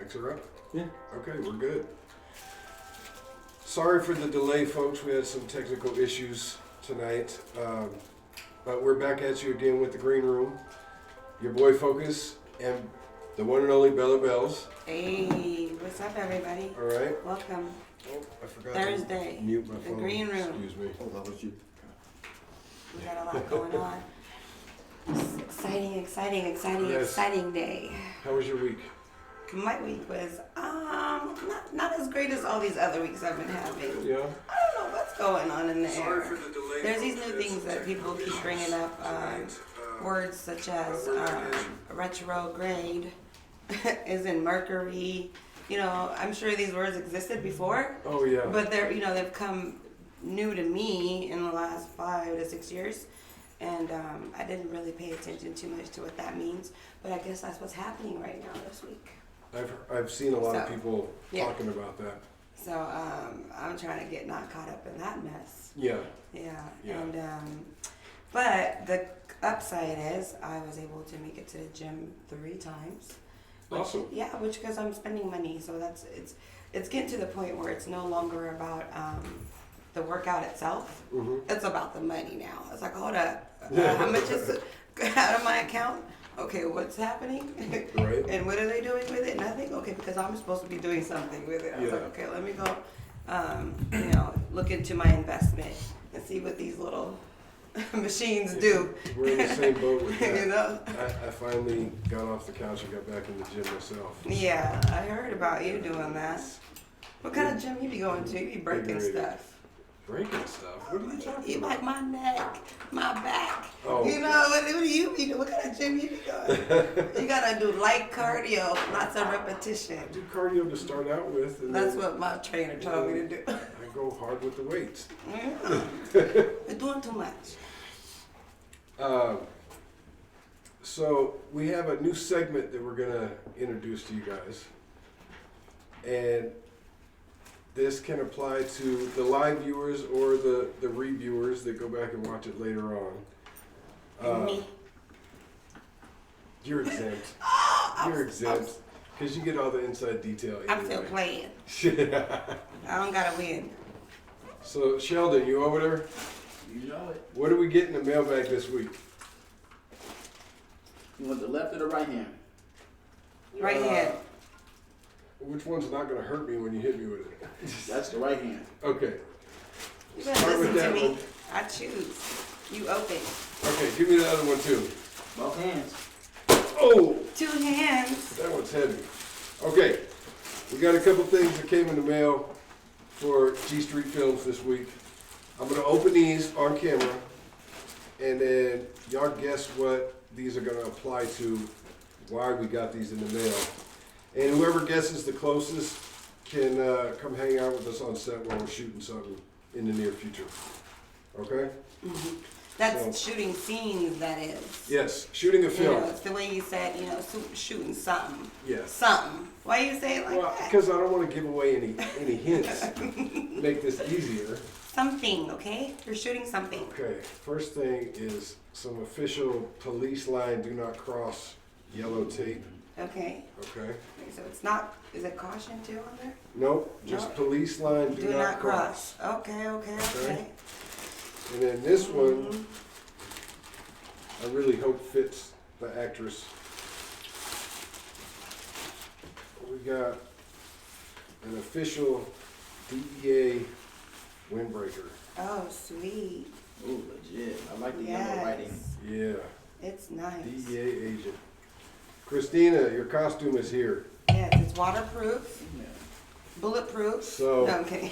Mics are up? Yeah. Okay, we're good. Sorry for the delay, folks. We had some technical issues tonight. But we're back at you again with the Green Room. Your boy Focus and the one and only BellaBellz. Hey, what's up, everybody? All right. Welcome. Oh, I forgot Thursday. to mute my phone. The Green Room. Excuse me. Oh, that was you. We got a lot going on. Exciting Yes. day. How was your week? My week was not as great as all these other weeks I've been having. Yeah. I don't know what's going on in the Sorry air. for the delay. There's these new things that people keep bringing up. Words such as retrograde, is in Mercury. You know, I'm sure these words existed before. Oh yeah. But they've come new to me in the last 5 to 6 years, and I didn't really pay attention too much to what that means. But I guess that's what's happening right now this week. I've seen a lot of people talking about that. So I'm trying to get not caught up in that mess. Yeah. Yeah. Yeah. And but the upside is I was able to make it to the gym 3 times. Awesome. Yeah, because I'm spending money, so it's getting to the point where it's no longer about the workout itself. Mm-hmm. It's about the money now. It's like, hold up, how much is out of my account? Okay, what's happening? Right. And what are they doing with it? Nothing. Okay, because I'm supposed to be doing something with it. I was like, okay, let me go, look into my investment and see what these little machines do. We're in the same boat with that. You know? I finally got off the couch and got back in the gym myself. Yeah, I heard about you doing that. What kind of gym you be going to? You be breaking stuff. Breaking stuff? What are you talking about? You like my neck, my back. Oh. You know, what do you be doing? What kind of gym you be going? You gotta do light cardio, lots of repetition. I do cardio to start out with. And That's then what my trainer told me to do. I go hard with the weights. Yeah. You're doing too much. So we have a new segment that we're gonna introduce to you guys, and this can apply to the live viewers or the reviewers that go back and watch it later on. And me. You're exempt. You're exempt because you get all the inside detail. I'm still playing. I don't gotta win. So Sheldon, you over there? You know it. What do we get in the mailbag this week? You want the left or the right hand? Right hand. Which one's not going to hurt me when you hit me with it? That's the right hand. Okay. You better Start with listen to that me. one. I choose. You open. Okay, give me the other one too. Both hands. Oh, 2 hands. that one's heavy. Okay, we got a couple things that came in the mail for G Street Films this week. I'm going to open these on camera, and then y'all guess what these are going to apply to, why we got these in the mail. And whoever guesses the closest can come hang out with us on set while we're shooting something in the near future. Okay? Mm-hmm. That's shooting scenes, that is. Yes, shooting a You film. know, it's the way you said, shooting something. Yes. Something. Why you say it like that? Because I don't want to give away any hints. Make this easier. Something, okay? You're shooting something. Okay, first thing is some official police line do not cross yellow tape. Okay. Okay? So it's not, is it caution too on there? Nope, just police line do not cross. Okay. And then this one, I really hope fits the actress. We got an official DEA windbreaker. Oh, sweet. Ooh, legit. I like the yellow writing. Yeah, It's nice. DEA agent. Christina, your costume is here. Yes, it's waterproof, Yeah. bulletproof. So- No, I'm kidding.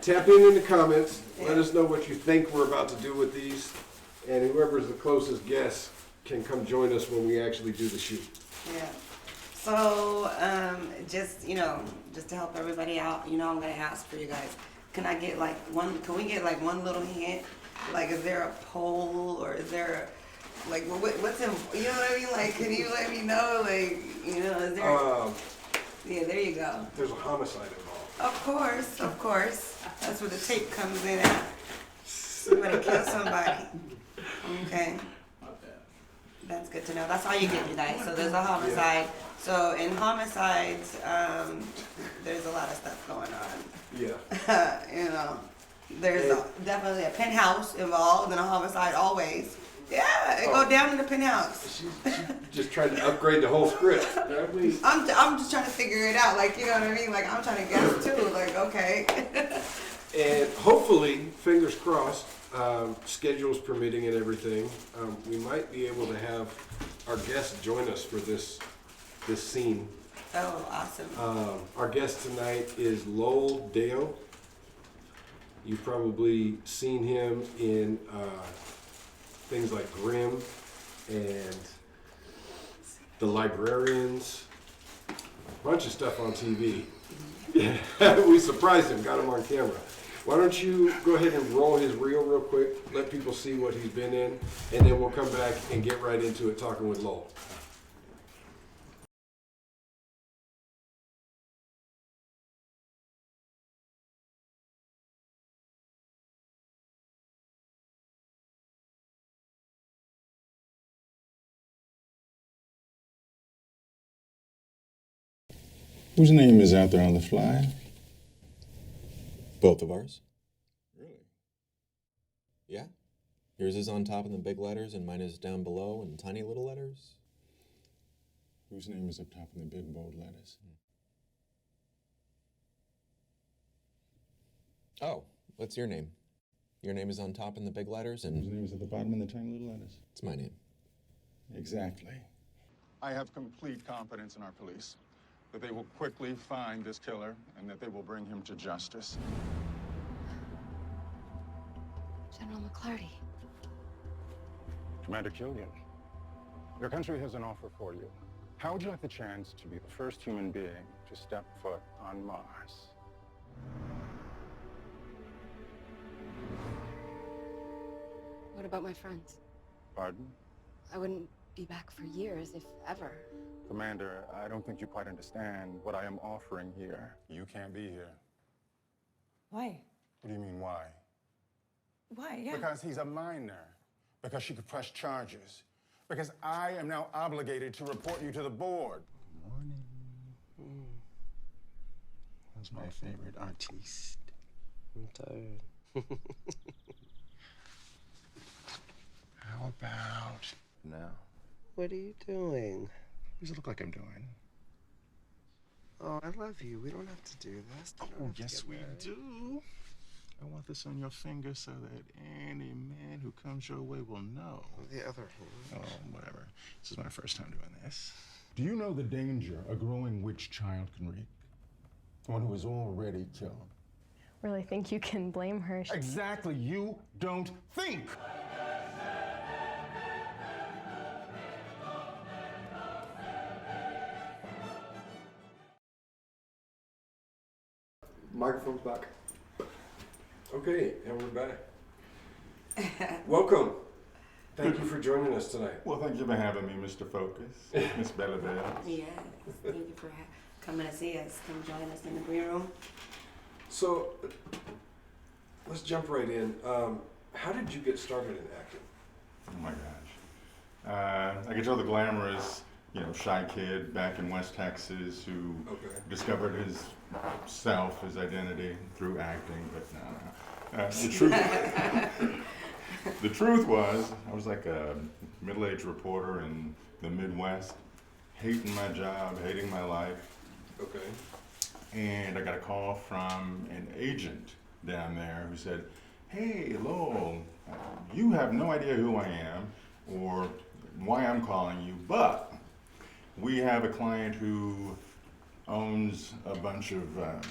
Tap in the comments. Let us know what you think we're about to do with these. And whoever's the closest guess can come join us when we actually do the shoot. Yeah. So, just to help everybody out, I'm gonna ask for you guys. Can we get like one little hint? Like, is there a poll or is there what's in, you know what I mean? Like, can you let me know? Like, is there, yeah, there you go. There's a homicide involved. Of course. That's where the tape comes in at. Somebody kill somebody. Okay. Not bad. That's good to know. That's all you get, you guys. So there's a homicide. So in homicides, there's a lot of stuff going on. Yeah. You know, there's definitely a penthouse involved in a homicide always. Yeah, it go down in the penthouse. She's just trying to upgrade the whole script. I'm just trying to figure it out. Like, you know what I mean? Like, I'm trying to guess too. Like, okay. And hopefully, fingers crossed, schedules permitting and everything, we might be able to have our guest join us for this scene. Oh, awesome. Our guest tonight is Lowell. You've probably seen him in things like Grimm and The Librarians, a bunch of stuff on TV. We surprised him, got him on camera. Why don't you go ahead and roll his reel real quick, let people see what he's been in, and then we'll come back and get right into it talking with Lowell. Whose name is out there on the fly? Both of ours. Really? Yeah. Yours is on top in the big letters and mine is down below in tiny little letters. Whose name is up top in the big bold letters? Oh, what's your name? Your name is on top in the big letters Whose and name is at the bottom in the tiny little letters? it's my name. Exactly. I have complete confidence in our police that they will quickly find this killer and that they will bring him to justice. General McClarty. Commander Killian, your country has an offer for you. How would you like the chance to be the first human being to step foot on Mars? What about my friends? Pardon? I wouldn't be back for years, if ever. Commander, I don't think you quite understand what I am offering here. You can't be here. Why? What do you mean, why? Why? Yeah. Because he's a minor. Because she could press charges. Because I am now obligated to report you to the board. Morning. Who's my favorite artiste? I'm tired. How about now? What are you doing? What does it look like I'm doing? Oh, I love you. We don't have to do this. We don't Oh, have to yes, get we married. do. I want this on your finger so that any man who comes your way will know. On the other hand. Oh, whatever. This is my first time doing this. Do you know the danger a growing witch child can wreak? One who is already killed. Really think you can blame her? Exactly. You don't think. Microphone's back. Okay, and we're back. Welcome. Thank you for joining us tonight. Well, thank you for having me, Mr. Focus, Miss BellaBellz. Yes. Thank you for coming to see us. Come join us in the green room. So, let's jump right in. How did you get started in acting? Oh my gosh. I could tell the glamorous, shy kid back in West Texas who discovered his self, his identity through acting, but no. The truth was, I was like a middle-aged reporter in the Midwest, hating my job, hating my life. Okay. And I got a call from an agent down there who said, "Hey, Lowell, you have no idea who I am or why I'm calling you, but we have a client who owns a bunch of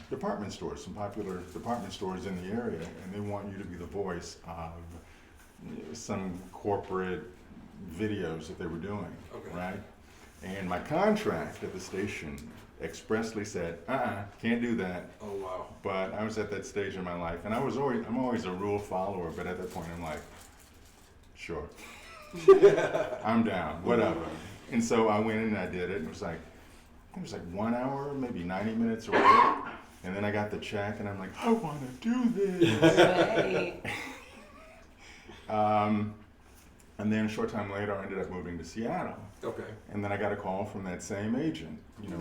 department stores, some popular department stores in the area, and they want you to be the voice of some corporate videos that they were doing, right? And my contract at the station expressly said, can't do that. Oh, wow. But I was at that stage in my life, and I'm always a rule follower, but at that point I'm like, sure. I'm down, whatever. And so I went in and I did it. It was like 1 hour, maybe 90 minutes or whatever. And then I got the check and I'm like, I want to do this. Right. And then a short time later, I ended up moving to Seattle. Okay. And then I got a call from that same agent,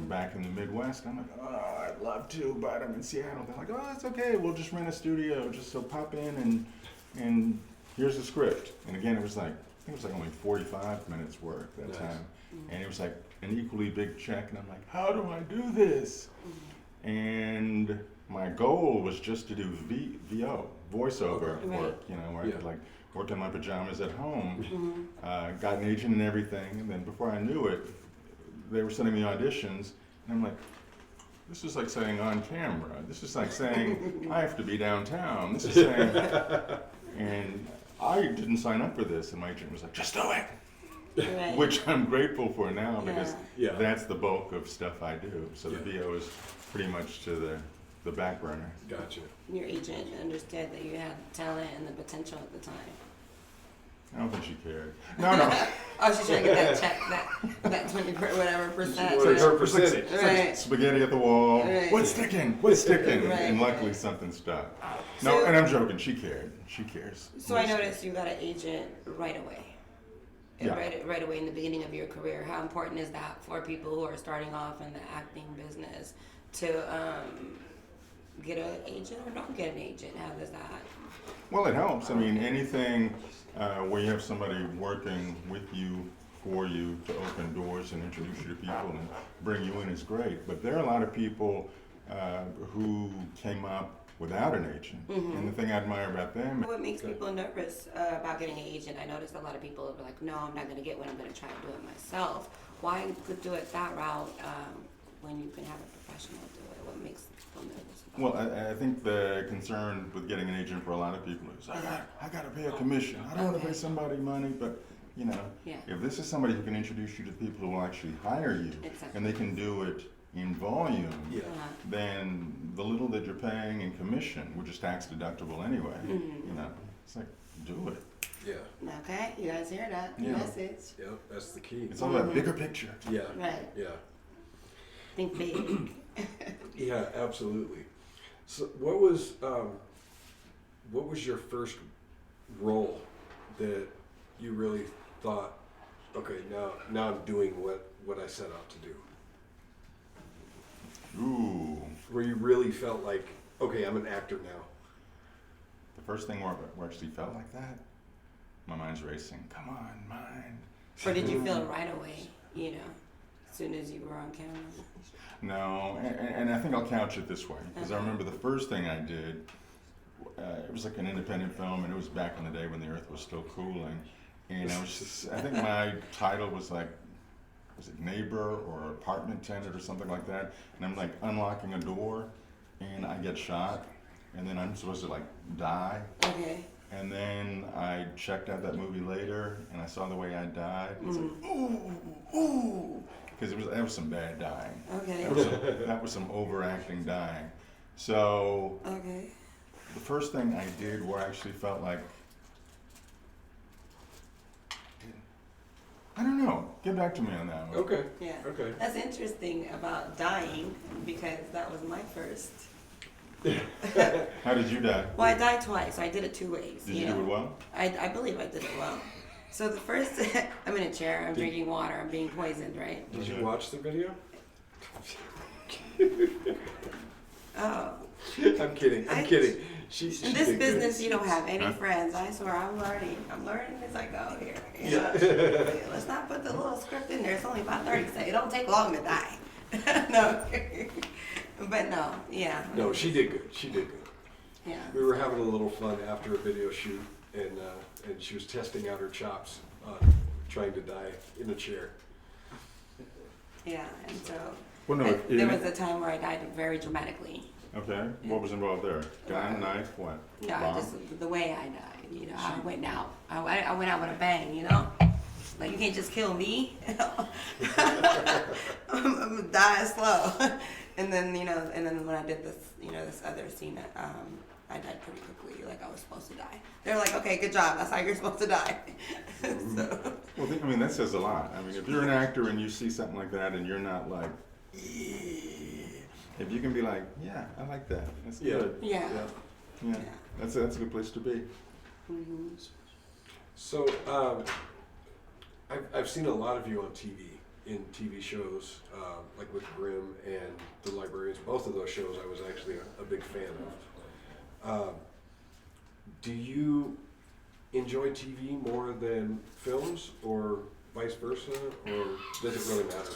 back in the Midwest. I'm like, oh, I'd love to, but I'm in Seattle. They're like, oh, that's okay. We'll just rent a studio. Just so pop in and here's the script. And again, I think it was like only 45 minutes work that time. And it was like an equally big check. And I'm like, how do I do this? And my goal was just to do voiceover work, where I could like work in my pajamas at home, got an agent and everything, and then before I knew it, they were sending me auditions, and I'm like, this is like saying on camera, this is like saying I have to be downtown, this is saying, and I didn't sign up for this, and my agent was like, just do it, Right. which I'm grateful for now because Yeah. that's the bulk of stuff I do, so the VO is pretty much to the back burner. Gotcha. Your agent understood that you had talent and the potential at the time. I don't think she cared. No. Oh, she's trying to get that check, that 20 whatever percent. wanted her It's like percentage. Right. spaghetti at the wall. Right. What's sticking? What's sticking? Right. And luckily something stuck. So- No, and I'm joking. She cared. She cares. So I noticed you got an agent right away. Yeah. Right away in the beginning of your career. How important is that for people who are starting off in the acting business to get an agent or don't get an agent? How does that? Well, it helps. I mean, anything where you have somebody working with you, for you, to open doors and introduce you to people and bring you in is great. But there are a lot of people who came up without an agent. And the thing I admire about them. What makes people nervous about getting an agent? I noticed a lot of people are like, no, I'm not going to get one. I'm going to try to do it myself. Why do it that route when you can have a professional do it? What makes people nervous about it? Well, I think the concern with getting an agent for a lot of people is, I got to pay a commission. I don't want to pay somebody money, but if this is somebody who can introduce you to people who will actually hire you, and they can do it in volume, then the little that you're paying in commission, which is tax deductible anyway, it's like, do it. Yeah. Okay, you guys hear that Yeah. message? Yep. That's the key. It's all about bigger picture. Yeah. Right. Yeah. Think big. Yeah. Absolutely. So, what was your first role that you really thought, okay, now I'm doing what I set out to do? Ooh. Where you really felt like, okay, I'm an actor now. The first thing where I actually felt like that, my mind's racing. Come on, mind. Or did you feel it right away, as soon as you were on camera? No, and I think I'll couch it this way, because I remember the first thing I did, it was like an independent film, and it was back in the day when the earth was still cooling, and I think my title was like, was it neighbor or apartment tenant or something like that, and I'm like unlocking a door, and I get shot, and then I'm supposed to like die. Okay. And then I checked out that movie later, and I saw the way I died. It's like, ooh, because that was some bad dying. Okay. That was some overacting dying. So Okay. the first thing I did where I actually felt like, I don't know. Get back to me on that one. Okay. Yeah. Okay. That's interesting about dying because that was my first. How did you die? Well, I died twice. So I did it 2 ways. Did you do it well? I believe I did it well. So the first, I'm in a chair, I'm drinking water, I'm being poisoned, right? Did you watch the video? Oh. I'm kidding. She In this did business, good. you don't have any friends. I swear, I'm learning as I go here. Let's not put the little script in there. It's only about 30 seconds. It don't take long to die. No. But no, yeah. No, she did good. She did good. Yeah. We were having a little fun after a video shoot, and she was testing out her chops on trying to die in a chair. Yeah, and so Well, no, there was a time where I died very dramatically. Okay. What was involved there? Gun, knife, what? No, Bomb? just the way I died. I went out. I went out with a bang. Like you can't just kill me. I'm gonna die slow. And then and then when I did this this other scene, I died pretty quickly. Like I was supposed to die. They're like, okay, good job. That's how you're supposed to die. So. Well, that says a lot. I mean, if you're an actor and you see something like that and you're not like, if you can be like, yeah, I like that. That's good. Yeah. Yeah. That's a good place to be. Mm-hmm. So I've seen a lot of you on TV, in TV shows, like with Grimm and The Librarians. Both of those shows I was actually a big fan of. Do you enjoy TV more than films, or vice versa, or does it really matter?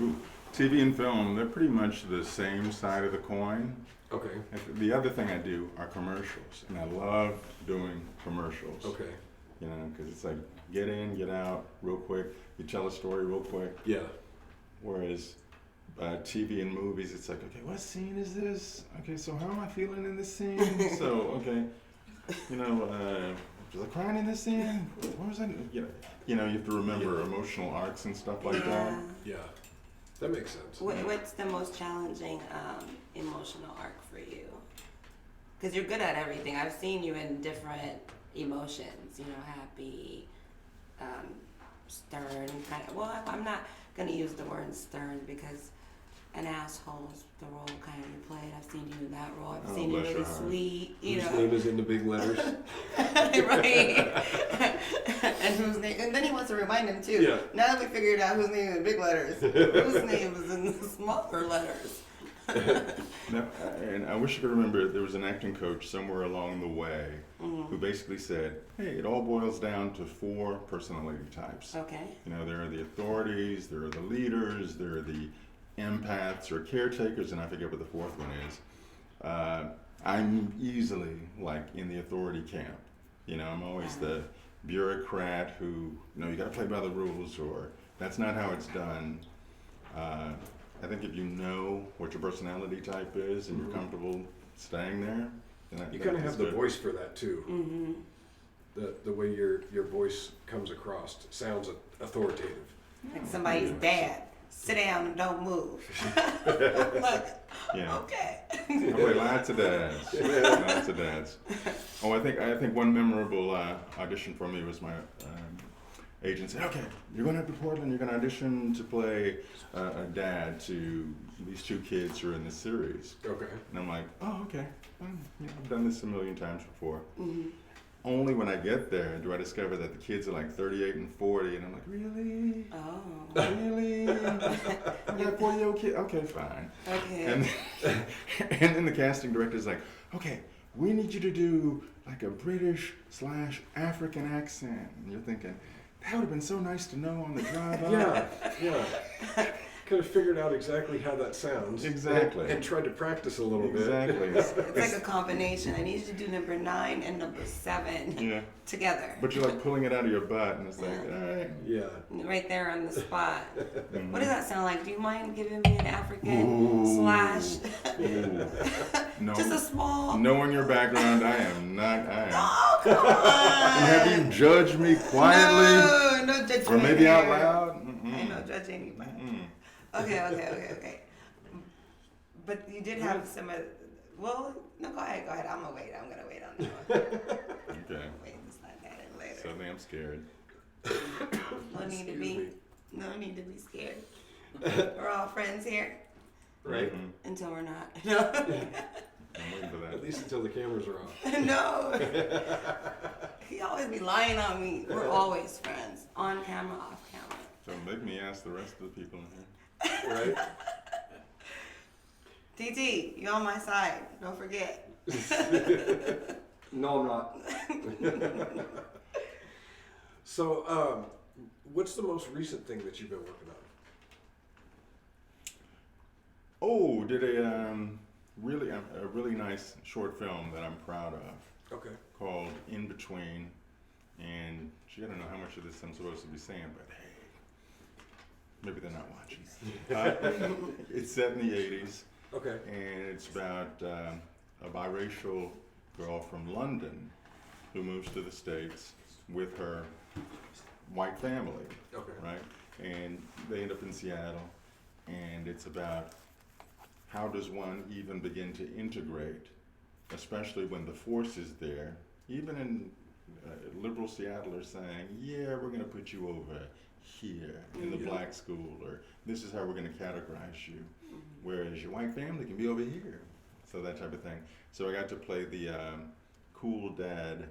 Ooh. TV and film, they're pretty much the same side of the coin. Okay. The other thing I do are commercials, and I love doing commercials. Okay. You know, because it's like get in, get out, real quick. You tell a story real quick. Yeah. Whereas TV and movies, it's like, okay, what scene is this? Okay, so how am I feeling in this scene? So, okay, you know, was I crying in this scene? What was I? You know, you have to remember emotional arcs and stuff like that. Yeah. That makes sense. What's the most challenging emotional arc for you? Because you're good at everything. I've seen you in different emotions, you know, happy, stern, kind of. Well, I'm not going to use the word stern because an asshole is the role kind of you played. I've seen you in that role. I've seen you really sweet, you Whose know. name is in the big letters? Right. And whose name? And then he wants to remind him too. Yeah. Now that we figured out whose name is in big letters, whose name is in the smaller letters. Now, and I wish I could remember, there was an acting coach somewhere along the way who basically said, hey, it all boils down to 4 personality types. Okay. You know, there are the authorities, there are the leaders, there are the empaths or caretakers, and I forget what the 4th one is. I'm easily like in the authority camp. You know, I'm always the bureaucrat who, you know, you got to play by the rules, or that's not how it's done. I think if you know what your personality type is and you're comfortable staying there, then You kind of have the good. voice for that too. Mm-hmm. The way your voice comes across sounds authoritative. Like somebody's dad. Sit down and don't move. Look, Yeah. okay. I play lots of dads. Lots of dads. Oh, I think one memorable audition for me was my agent said, okay, you're going up to Portland, you're going to audition to play a dad to these 2 kids who are in this series. Okay. And I'm like, oh, okay. I've done this a million times before. Mm-hmm. Only when I get there do I discover that the kids are like 38 and 40, and I'm like, really? Oh. Really? I got 40-year-old kid? Okay, fine. Okay. And then the casting director's like, okay, we need you to do like a British/African accent. And you're thinking, that would have been so nice to know on the drive up. Yeah. Could have figured out exactly how that sounds. Exactly. And tried to practice a little Exactly. bit. It's like a combination. I need you to do number 9 and number 7 Yeah. together. But you're like pulling it out of your butt, and it's like, all right. Yeah. Right there on the spot. Mhm. What does that sound like? Do you mind giving me an African slash? No. Just a small. Knowing your background, I am. Oh, come on. And have you judged me quietly? No judgment. Or maybe out here. loud? I ain't no judge anybody. Mm-mm. Okay. But you did have some. Well, no, go ahead. I'm gonna wait. I'm gonna wait on that one. Okay. Wait, let's not that in later. Suddenly I'm scared. No need to Excuse be. me. No need to be scared. We're all friends here Right? Mhm. until we're not. No. I'm waiting for that. At least until the cameras are off. No. He always be lying on me. We're always friends. On camera, off camera. Don't make me ask the rest of the people in here. Right? TT, you on my side. Don't forget. No, I'm not. So, what's the most recent thing that you've been working on? Oh, did a really nice short film that I'm proud of Okay. called In Between. And gee, I don't know how much of this I'm supposed to be saying, but hey, maybe they're not watching. It's set in the 80s. Okay. And it's about a biracial girl from London who moves to the States with her white family, Okay. right? And they end up in Seattle, and it's about how does one even begin to integrate, especially when the force is there. Even in liberal Seattle are saying, yeah, we're going to put you over here in the black school, or this is how we're going to categorize you, whereas your white family can be over here. So that type of thing. So I got to play the cool dad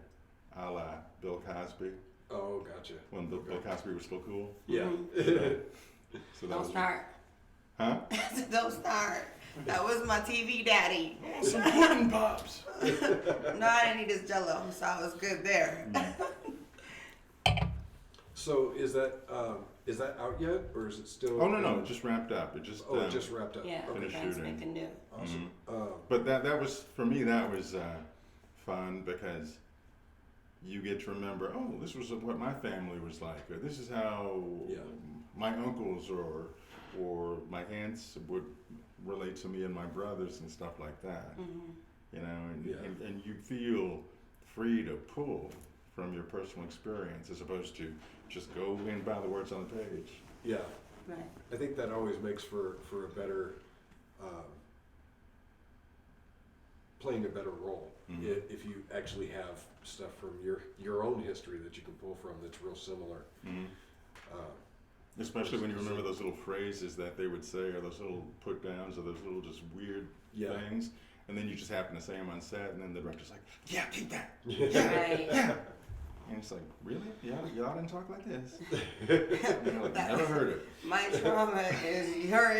a la Bill Cosby. Oh, gotcha. When Bill Cosby was still cool. Yeah. So that Don't was, start. huh? Don't start. That was my TV daddy. Oh, some pudding pops. No, I didn't eat his jello, so I was good there. So is that out yet, or is it still? Oh no, it just wrapped up. It just It just wrapped up. Yeah, Okay. Finished friends shooting. making new. Awesome. But that was for me. That was fun because you get to remember. Oh, this was what my family was like, or this is how Yeah. my uncles or my aunts would relate to me and my brothers and stuff like that. You know, and you feel free to pull from your personal experience as opposed to just go in by the words on the page. Yeah. Right. I think that always makes for a better playing a better role if you actually have stuff from your own history that you can pull from that's real similar. Especially when you remember those little phrases that they would say, or those little put downs, or those little just weird things, and then you just happen to say them on set, and then the director's like, "Yeah, keep that." Right. Yeah. And it's like, really? Y'all didn't talk like this? And you're like, never heard it. My trauma is your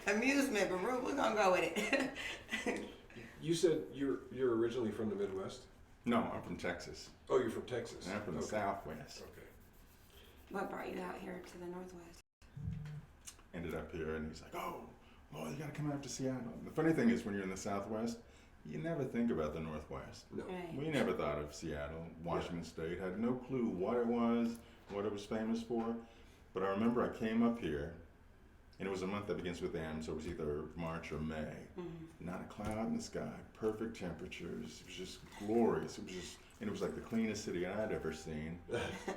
amusement, but we're gonna go with it. You said you're originally from the Midwest? No, I'm from Texas. Oh, you're from Texas. And I'm from the Southwest. Okay. What brought you out here to the Northwest? Ended up here, and he's like, "Oh, well, you gotta come out to Seattle." The funny thing is, when you're in the Southwest, you never think about the Northwest. No. Right. We never thought of Seattle, Washington State, had no clue what it was famous for. But I remember I came up here, and it was a month that begins with M, so it was either March or May. Not a cloud in the sky, perfect temperatures. It was just glorious. And it was like the cleanest city I'd ever seen.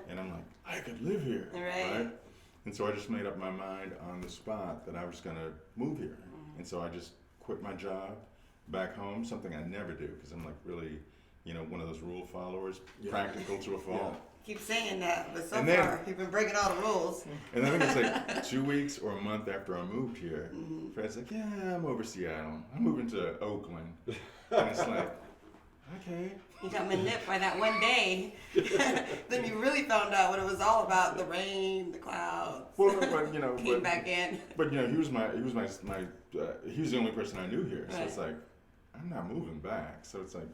And I'm like, I could live here, Right. And so I just made up my mind on the spot that I was gonna move here. And so I just quit my job back home, something I never do, because I'm like really, one of those rule followers, practical to a fault. Keep saying that, but so And then- far you've been breaking all the rules. And I think it's like 2 weeks or a month after I moved here, Fred's like, "Yeah, I'm over Seattle. I'm moving to Oakland." And it's like, okay. You got nipped by that one day. Then you really found out what it was all about: the rain, the clouds. Well, but Came back in. But he was the only person I knew here. So it's like, I'm not moving back. So it's like,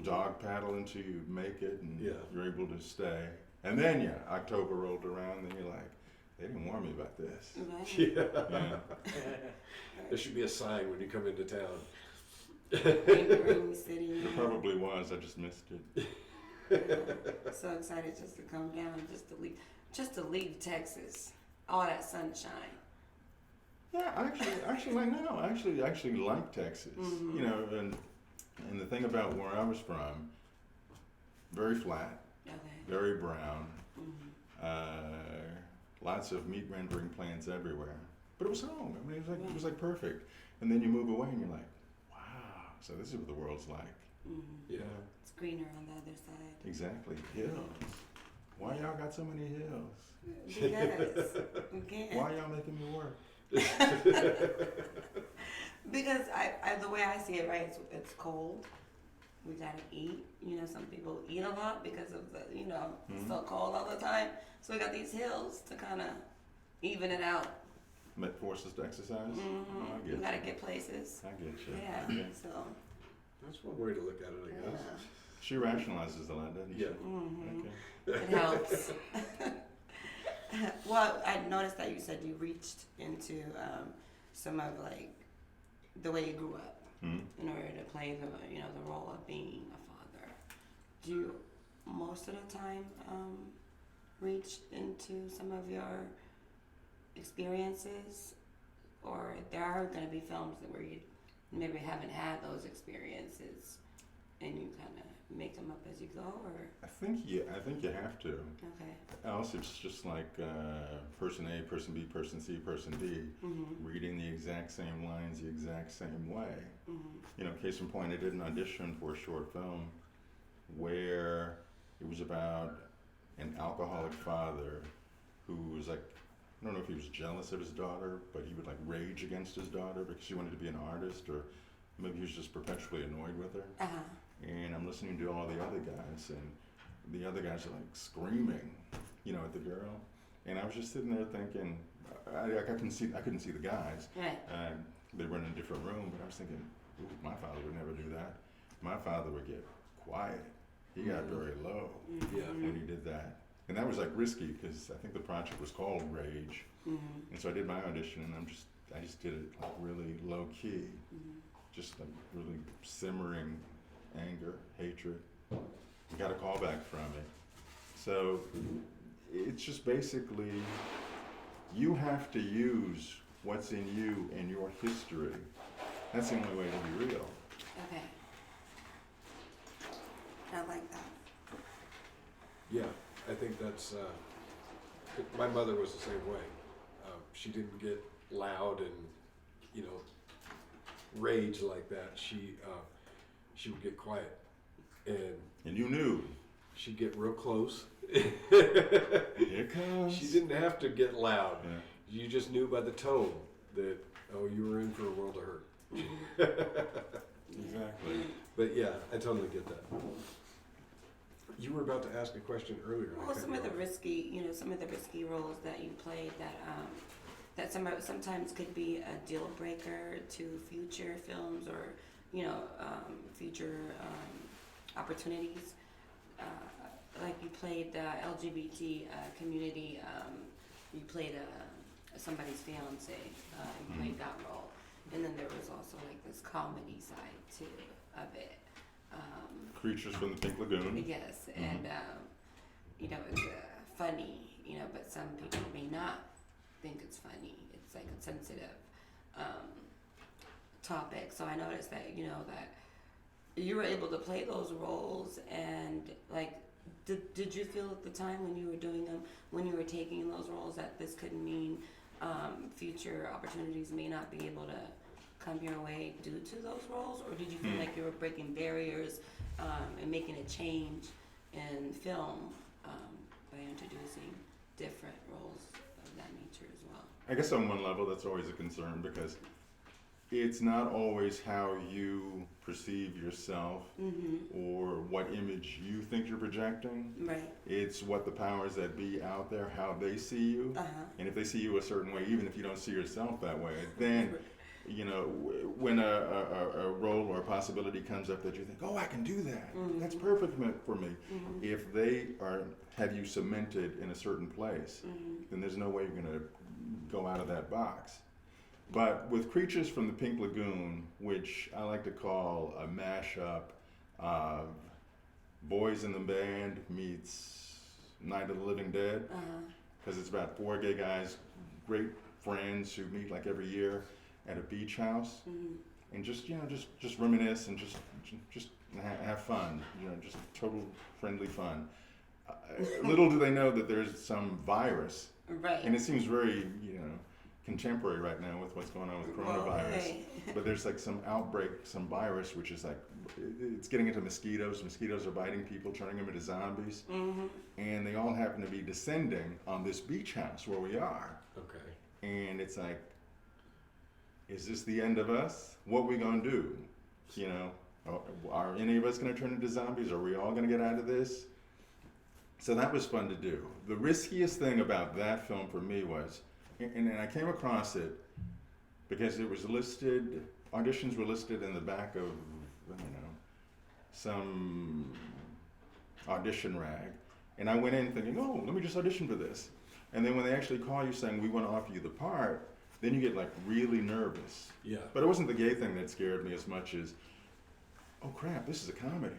dog paddle until you make it, and you're able to stay. And then October rolled around, and you're like, they didn't warn me about this. Right. Yeah. There should be a sign when you come into town. Rainy city. There probably was. I just missed it. So excited just to come down, just to leave Texas, all that sunshine. Yeah, I actually like Texas. And the thing about where I was from, very flat, very brown, lots of meat rendering plants everywhere. But it was home. I mean, it was like perfect. And then you move away, and you're like, wow. So this is what the world's like. Yeah. It's greener on the other side. Exactly. Hills. Why y'all got so many hills? Because we can't. Why y'all making me work? Because the way I see it, right, it's cold. We gotta eat. Some people eat a lot because of the, it's so cold all the time. So we got these hills to kind of even it out. Forces to exercise? Oh, I get You gotta get places. I get you. Yeah, so. That's one way to look at it, I guess. She rationalizes a lot, doesn't she? Yeah. Okay. It helps. Well, I noticed that you said you reached into some of the way you grew up in order to play the role of being a father. Do you most of the time reach into some of your experiences, or there are going to be films where you maybe haven't had those experiences and you kind of make them up as you go, or? I think you have to. Okay. Else it's just like person A, person B, person C, person D, reading the exact same lines the exact same way. Case in point, I did an audition for a short film where it was about an alcoholic father who was like, I don't know if he was jealous of his daughter, but he would rage against his daughter because she wanted to be an artist, or maybe he was just perpetually annoyed with her. And I'm listening to all the other guys, and the other guys are like screaming, you know, at the girl. And I was just sitting there thinking, I couldn't see the guys. Right. They were in a different room, but I was thinking, ooh, my father would never do that. My father would get quiet. He got very low when he did that. And that was like risky because I think the project was called Rage. And so I did my audition and I just did it like really low key. Just like really simmering anger, hatred. Got a call back from it. So it's just basically, you have to use what's in you and your history. That's the only way to be real. Okay. I like that. Yeah, I think that's, my mother was the same way. She didn't get loud and, you know, rage like that. She would get quiet. And you knew. She'd get real close. Here it comes. She didn't have to get loud. Yeah. You just knew by the tone that, oh, you were in for a world of hurt. Exactly. But yeah, I totally get that. You were about to ask a question earlier. Well, some of the risky roles that you played that sometimes could be a deal breaker to future films or, you know, future opportunities. Like you played the LGBT community. You played somebody's fiance. You played that role, and then there was also like this comedy side too of it. Creatures from the Pink Lagoon. Yes, and you know, it's funny, you know, but some people may not think it's funny. It's like a sensitive topic. So I noticed that, you know, that you were able to play those roles, and like, did you feel at the time when you were doing them, when you were taking those roles, that this could mean future opportunities may not be able to come your way due to those roles, or did you feel like you were breaking barriers and making a change in film by introducing different roles of that nature as well? I guess on one level that's always a concern because it's not always how you perceive yourself or what image you think you're projecting. Right. It's what the powers that be out there, how they see you. And if they see you a certain way, even if you don't see yourself that way, then you know, when a role or a possibility comes up that you think, oh, I can do that. That's perfect for me. If they have you cemented in a certain place, then there's no way you're going to go out of that box. But with Creatures from the Pink Lagoon, which I like to call a mashup of Boys in the Band meets Night of the Living Dead, because it's about 4 gay guys, great friends who meet like every year at a beach house, and just reminisce and just have fun, you know, just total friendly fun. Little do they know that there's some virus, right? And it seems very, you know, contemporary right now with what's going on with coronavirus. Right. But there's like some outbreak, some virus, which is like, it's getting into mosquitoes. Mosquitoes are biting people, turning them into zombies. And they all happen to be descending on this beach house where we are. Okay. And it's like, is this the end of us? What are we gonna do? You know, are any of us gonna turn into zombies? Are we all gonna get out of this? So that was fun to do. The riskiest thing about that film for me was, and I came across it because it was listed, auditions were listed in the back of, you know, some audition rag. And I went in thinking, oh, let me just audition for this. And then when they actually call you saying, we want to offer you the part, then you get like really nervous. Yeah. But it wasn't the gay thing that scared me as much as, oh crap, this is a comedy.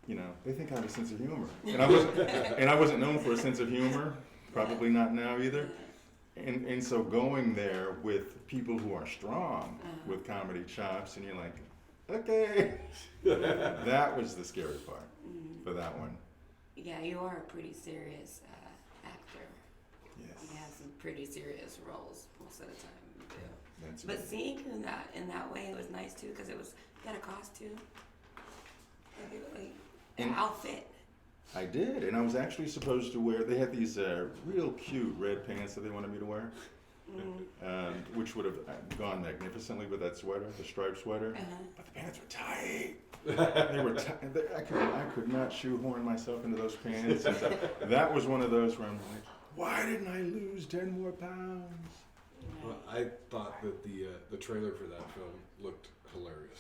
You know, they think I have a sense of humor. And I wasn't known for a sense of humor, probably not now either. And so going there with people who are strong with comedy chops, and you're like, okay. That was the scary part for that one. Yeah, you are a pretty serious actor. Yes. You have some pretty serious roles most of the time. You do. That's but right. seeing you in that way, it was nice too, because you had a costume, like an outfit. I did, and I was actually supposed to wear, they had these real cute red pants that they wanted me to wear, which would have gone magnificently with that sweater, the striped sweater, but the pants were tight. They were. I could not shoehorn myself into those pants. That was one of those where I'm like, why didn't I lose 10 more pounds? Well, I thought that the trailer for that film looked hilarious.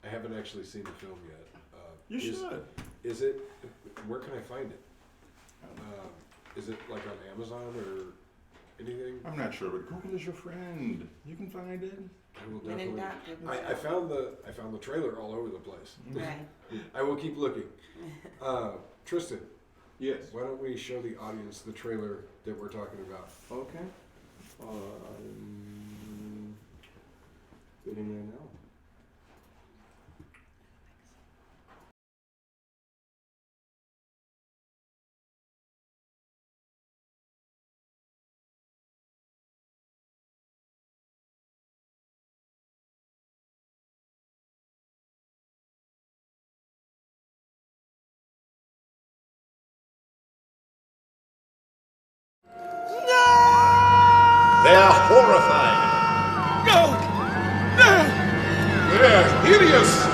I haven't actually seen the film yet. You should. Is it? Where can I find it? Is it like on Amazon or anything? I'm not sure, but Google is your friend. You can find it. I will When in definitely. doubt, I found the trailer all over the place. Right. I will keep looking. Tristan, Yes. why don't we show the audience the trailer that we're talking about? Okay. Getting there now. They're horrified. No! No! They're hideous.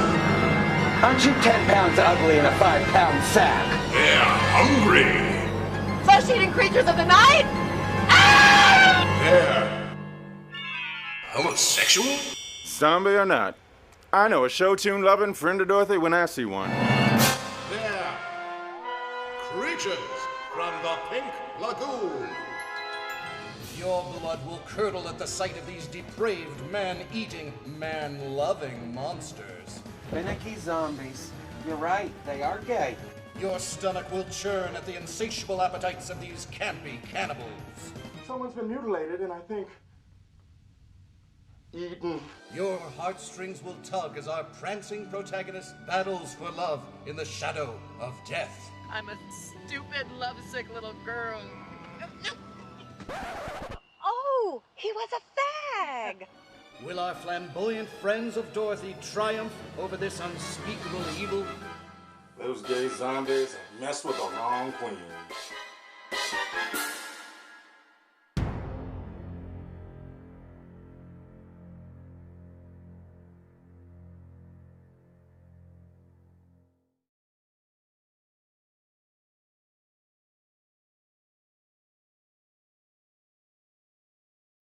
Aren't you 10 pounds ugly in a 5-pound sack? They're hungry. Flesh-eating creatures of the night! They're homosexual. Zombie or not, I know a show tune loving friend of Dorothy when I see one. They're creatures from the Pink Lagoon. Your blood will curdle at the sight of these depraved, man-eating, man-loving monsters. Finicky zombies. You're right, they are gay. Your stomach will churn at the insatiable appetites of these campy cannibals. Someone's been mutilated, and I think eaten. Your heartstrings will tug as our prancing protagonist battles for love in the shadow of death. I'm a stupid, lovesick little girl. Oh, he was a fag! Will our flamboyant friends of Dorothy triumph over this unspeakable evil? Those gay zombies messed with the wrong queen.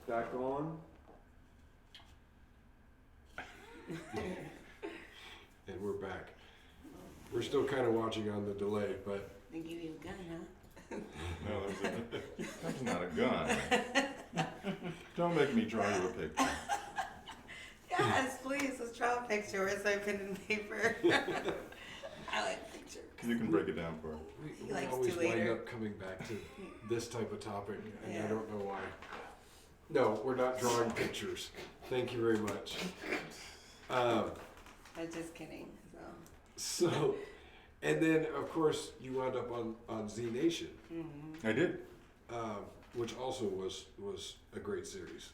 Back on. And we're back. We're still kind of watching on the delay, but They give you a gun, huh? No, that's not a gun. Don't make me draw you a picture. Yes, please, let's draw a picture. Where's my pen and paper? I like pictures. You can break it down for her. He we likes always to wind later. up coming back to this type of topic, and I Yeah. don't know why. No, we're not drawing pictures. Thank you very much. I'm just kidding. So, and then of course you wound up on Z Nation, Mm-hmm. I did. which also was a great series.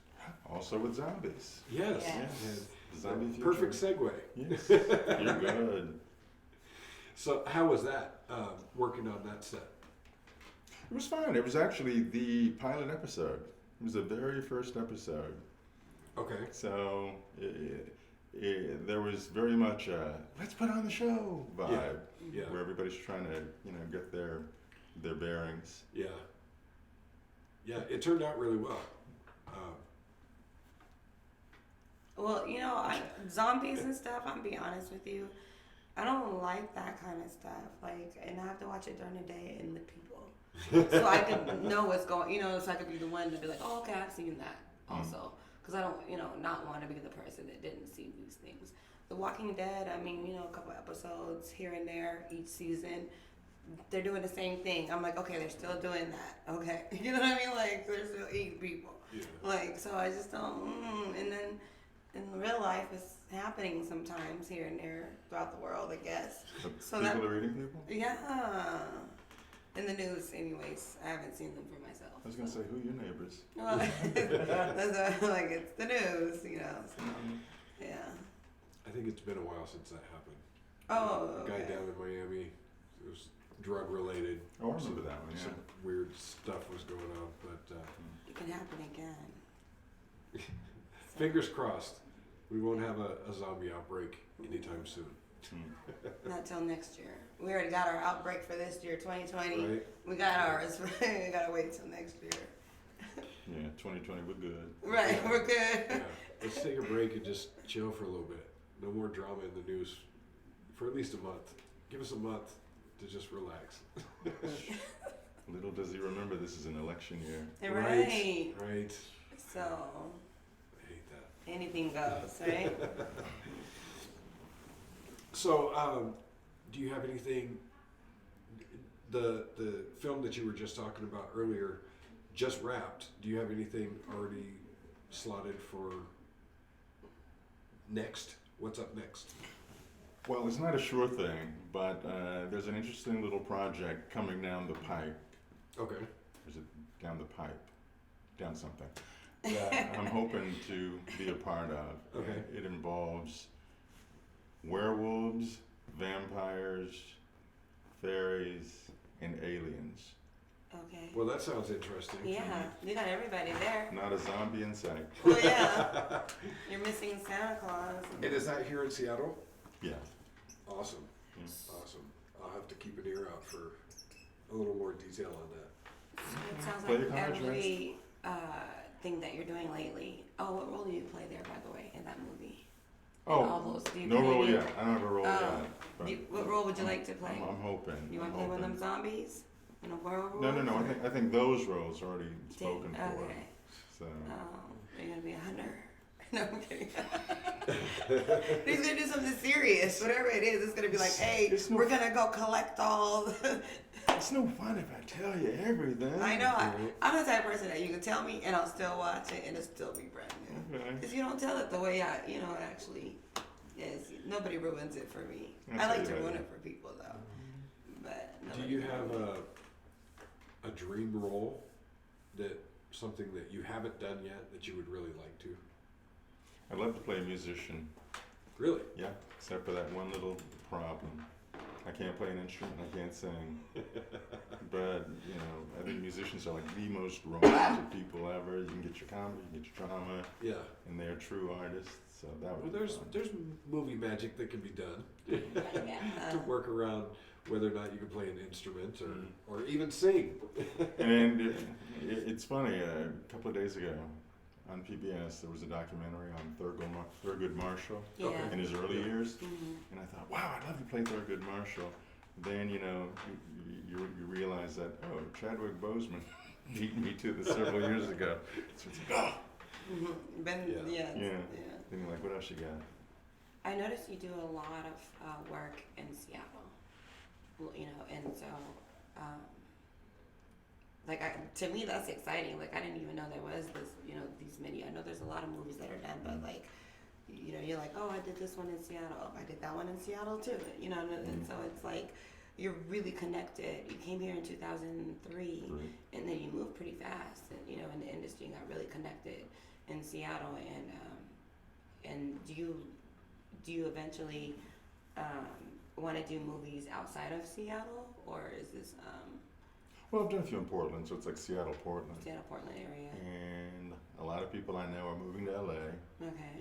Also with zombies. Yes. Yes. And Zombie future. perfect segue. Yes, you're good. So how was that working on that set? It was fun. It was actually the pilot episode. It was the very first episode. Okay. So there was very much a let's put on the show vibe, Yeah. where everybody's trying to get their bearings. Yeah. Yeah, it turned out really well. Well, zombies and stuff, I'm be honest with you, I don't like that kind of stuff. Like, and I have to watch it during the day and with people. So I could know what's going, so I could be the one to be like, oh, okay, I've seen that also. Because I don't, not want to be the person that didn't see these things. The Walking Dead, I mean, a couple episodes here and there each season. They're doing the same thing. I'm like, okay, they're still doing that. Okay. You know what I mean? Like, they're still eating people. Yeah. Like, so I just don't, and then in real life, it's happening sometimes here and there throughout the world, I guess. So People are eating people? Yeah. In the news, anyways. I haven't seen them for myself. I was going to say, who are your neighbors? Well, that's like, it's the news, So, yeah. I think it's been a while since that happened. Oh, A guy okay. down in Miami, it was drug related. Oh, I remember that one, yeah. Some weird stuff was going on, but It can happen again. fingers crossed, we won't have a zombie outbreak anytime soon. Not till next year. We already got our outbreak for this year, 2020. Right. We got ours. We gotta wait till next year. Yeah, 2020, we're good. Right, we're good. Yeah. Let's take a break and just chill for a little bit. No more drama in the news for at least a month. Give us a month to just relax. Little does he remember this is an election year. Right. Right. So, I hate that. anything goes, right? So, do you have anything? The film that you were just talking about earlier just wrapped. Do you have anything already slotted for next? What's up next? Well, it's not a sure thing, but there's an interesting little project coming down the pipe. Okay. Is it down the pipe? Down something. That I'm hoping to be a part of. Okay. It involves werewolves, vampires, fairies, and aliens. Okay. Well, that sounds interesting. Yeah, you got everybody there. Not a zombie in sight. Well, yeah. You're missing Santa Claus. And is that here in Seattle? Yeah. Awesome. Awesome. I'll have to keep an ear out for a little more detail on that. It sounds Play like the cards, every thing that you're doing lately. Oh, what role do you play there, by the way, in that movie? Oh, all those, do you no play role any- yet. I don't have a role yet. but What role would you like to play? I'm hoping. You want I'm to play one of them hoping. zombies? In a werewolf? No. I think those roles are already spoken for. Okay. So. You're gonna be a hunter. No, I'm kidding. He's gonna do something serious, whatever it is. It's gonna be like, hey, we're gonna go collect all the. It's no fun if I tell you everything. I know. I'm the type of person that you can tell me and I'll still watch it and it'll still be brand new. Okay. Because you don't tell it the way it actually is. Nobody ruins it for me. That's I like what to you ruin like. it for people though. But Do nobody you have ruins it. a dream role that something that you haven't done yet that you would really like to? I'd love to play a musician. Really? Yeah, except for that one little problem. I can't play an instrument, I can't sing. But, I think musicians are like the most romantic people ever. You can get your comedy, you can get your drama. Yeah. And they're true artists, so that would Well, be fun. there's movie magic that can be done Yeah. to work around whether or not you can play an instrument or even sing. And it's funny, a couple of days ago on PBS, there was a documentary on Thurgood Marshall Yeah. in his early years. Mhm. And I thought, wow, I'd love to play Thurgood Marshall. Then, you realize that, Chadwick Boseman beat me to this several years ago. So it's like, oh! Mm-hmm. Yeah. Then you're like, what else you got? I noticed you do a lot of work in Seattle. And so, to me that's exciting. Like I didn't even know there was this, these many. I know there's a lot of movies that are done, but like, you're like, oh, I did this one in Seattle. Oh, I did that one in Seattle too. And so it's like you're really connected. You came here in 2003, and then you moved pretty fast. And, in the industry, and got really connected in Seattle. And do you eventually want to do movies outside of Seattle, or is this Well, I've done a few in Portland, so it's like Seattle, Portland. area? And a lot of people I know are moving to LA. Okay.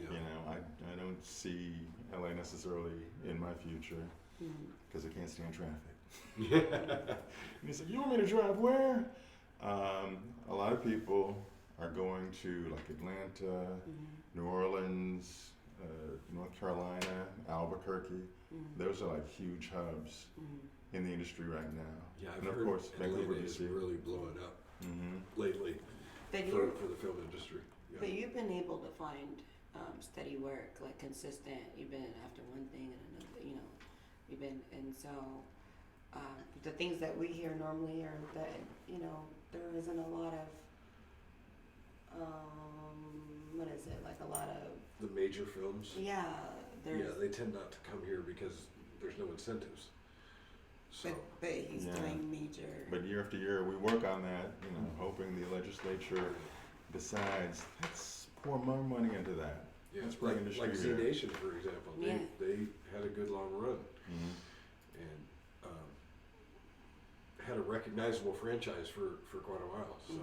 I don't see LA necessarily in my future because I can't stand traffic. And he said, you want me to drive where? A lot of people are going to like Atlanta, New Orleans, North Carolina, Albuquerque. Those are like huge hubs in the industry right now. Yeah, I've and of heard course, Atlanta Vancouver, is BC. really blowing up lately But for the film industry. Yeah. But you've been able to find steady work, like consistent. You've been after one thing and another, you've been, and so the things that we hear normally are that, there isn't a lot of, what is it, like a lot of. The major films? Yeah. They tend not to come here because there's no incentives. So. But he's doing major. But year after year, we work on that, hoping the legislature decides, let's pour more money into that. Yeah, let's bring industry like Z here. Nation, for example. Yeah. They had a good long run and had a recognizable franchise for quite a while. So,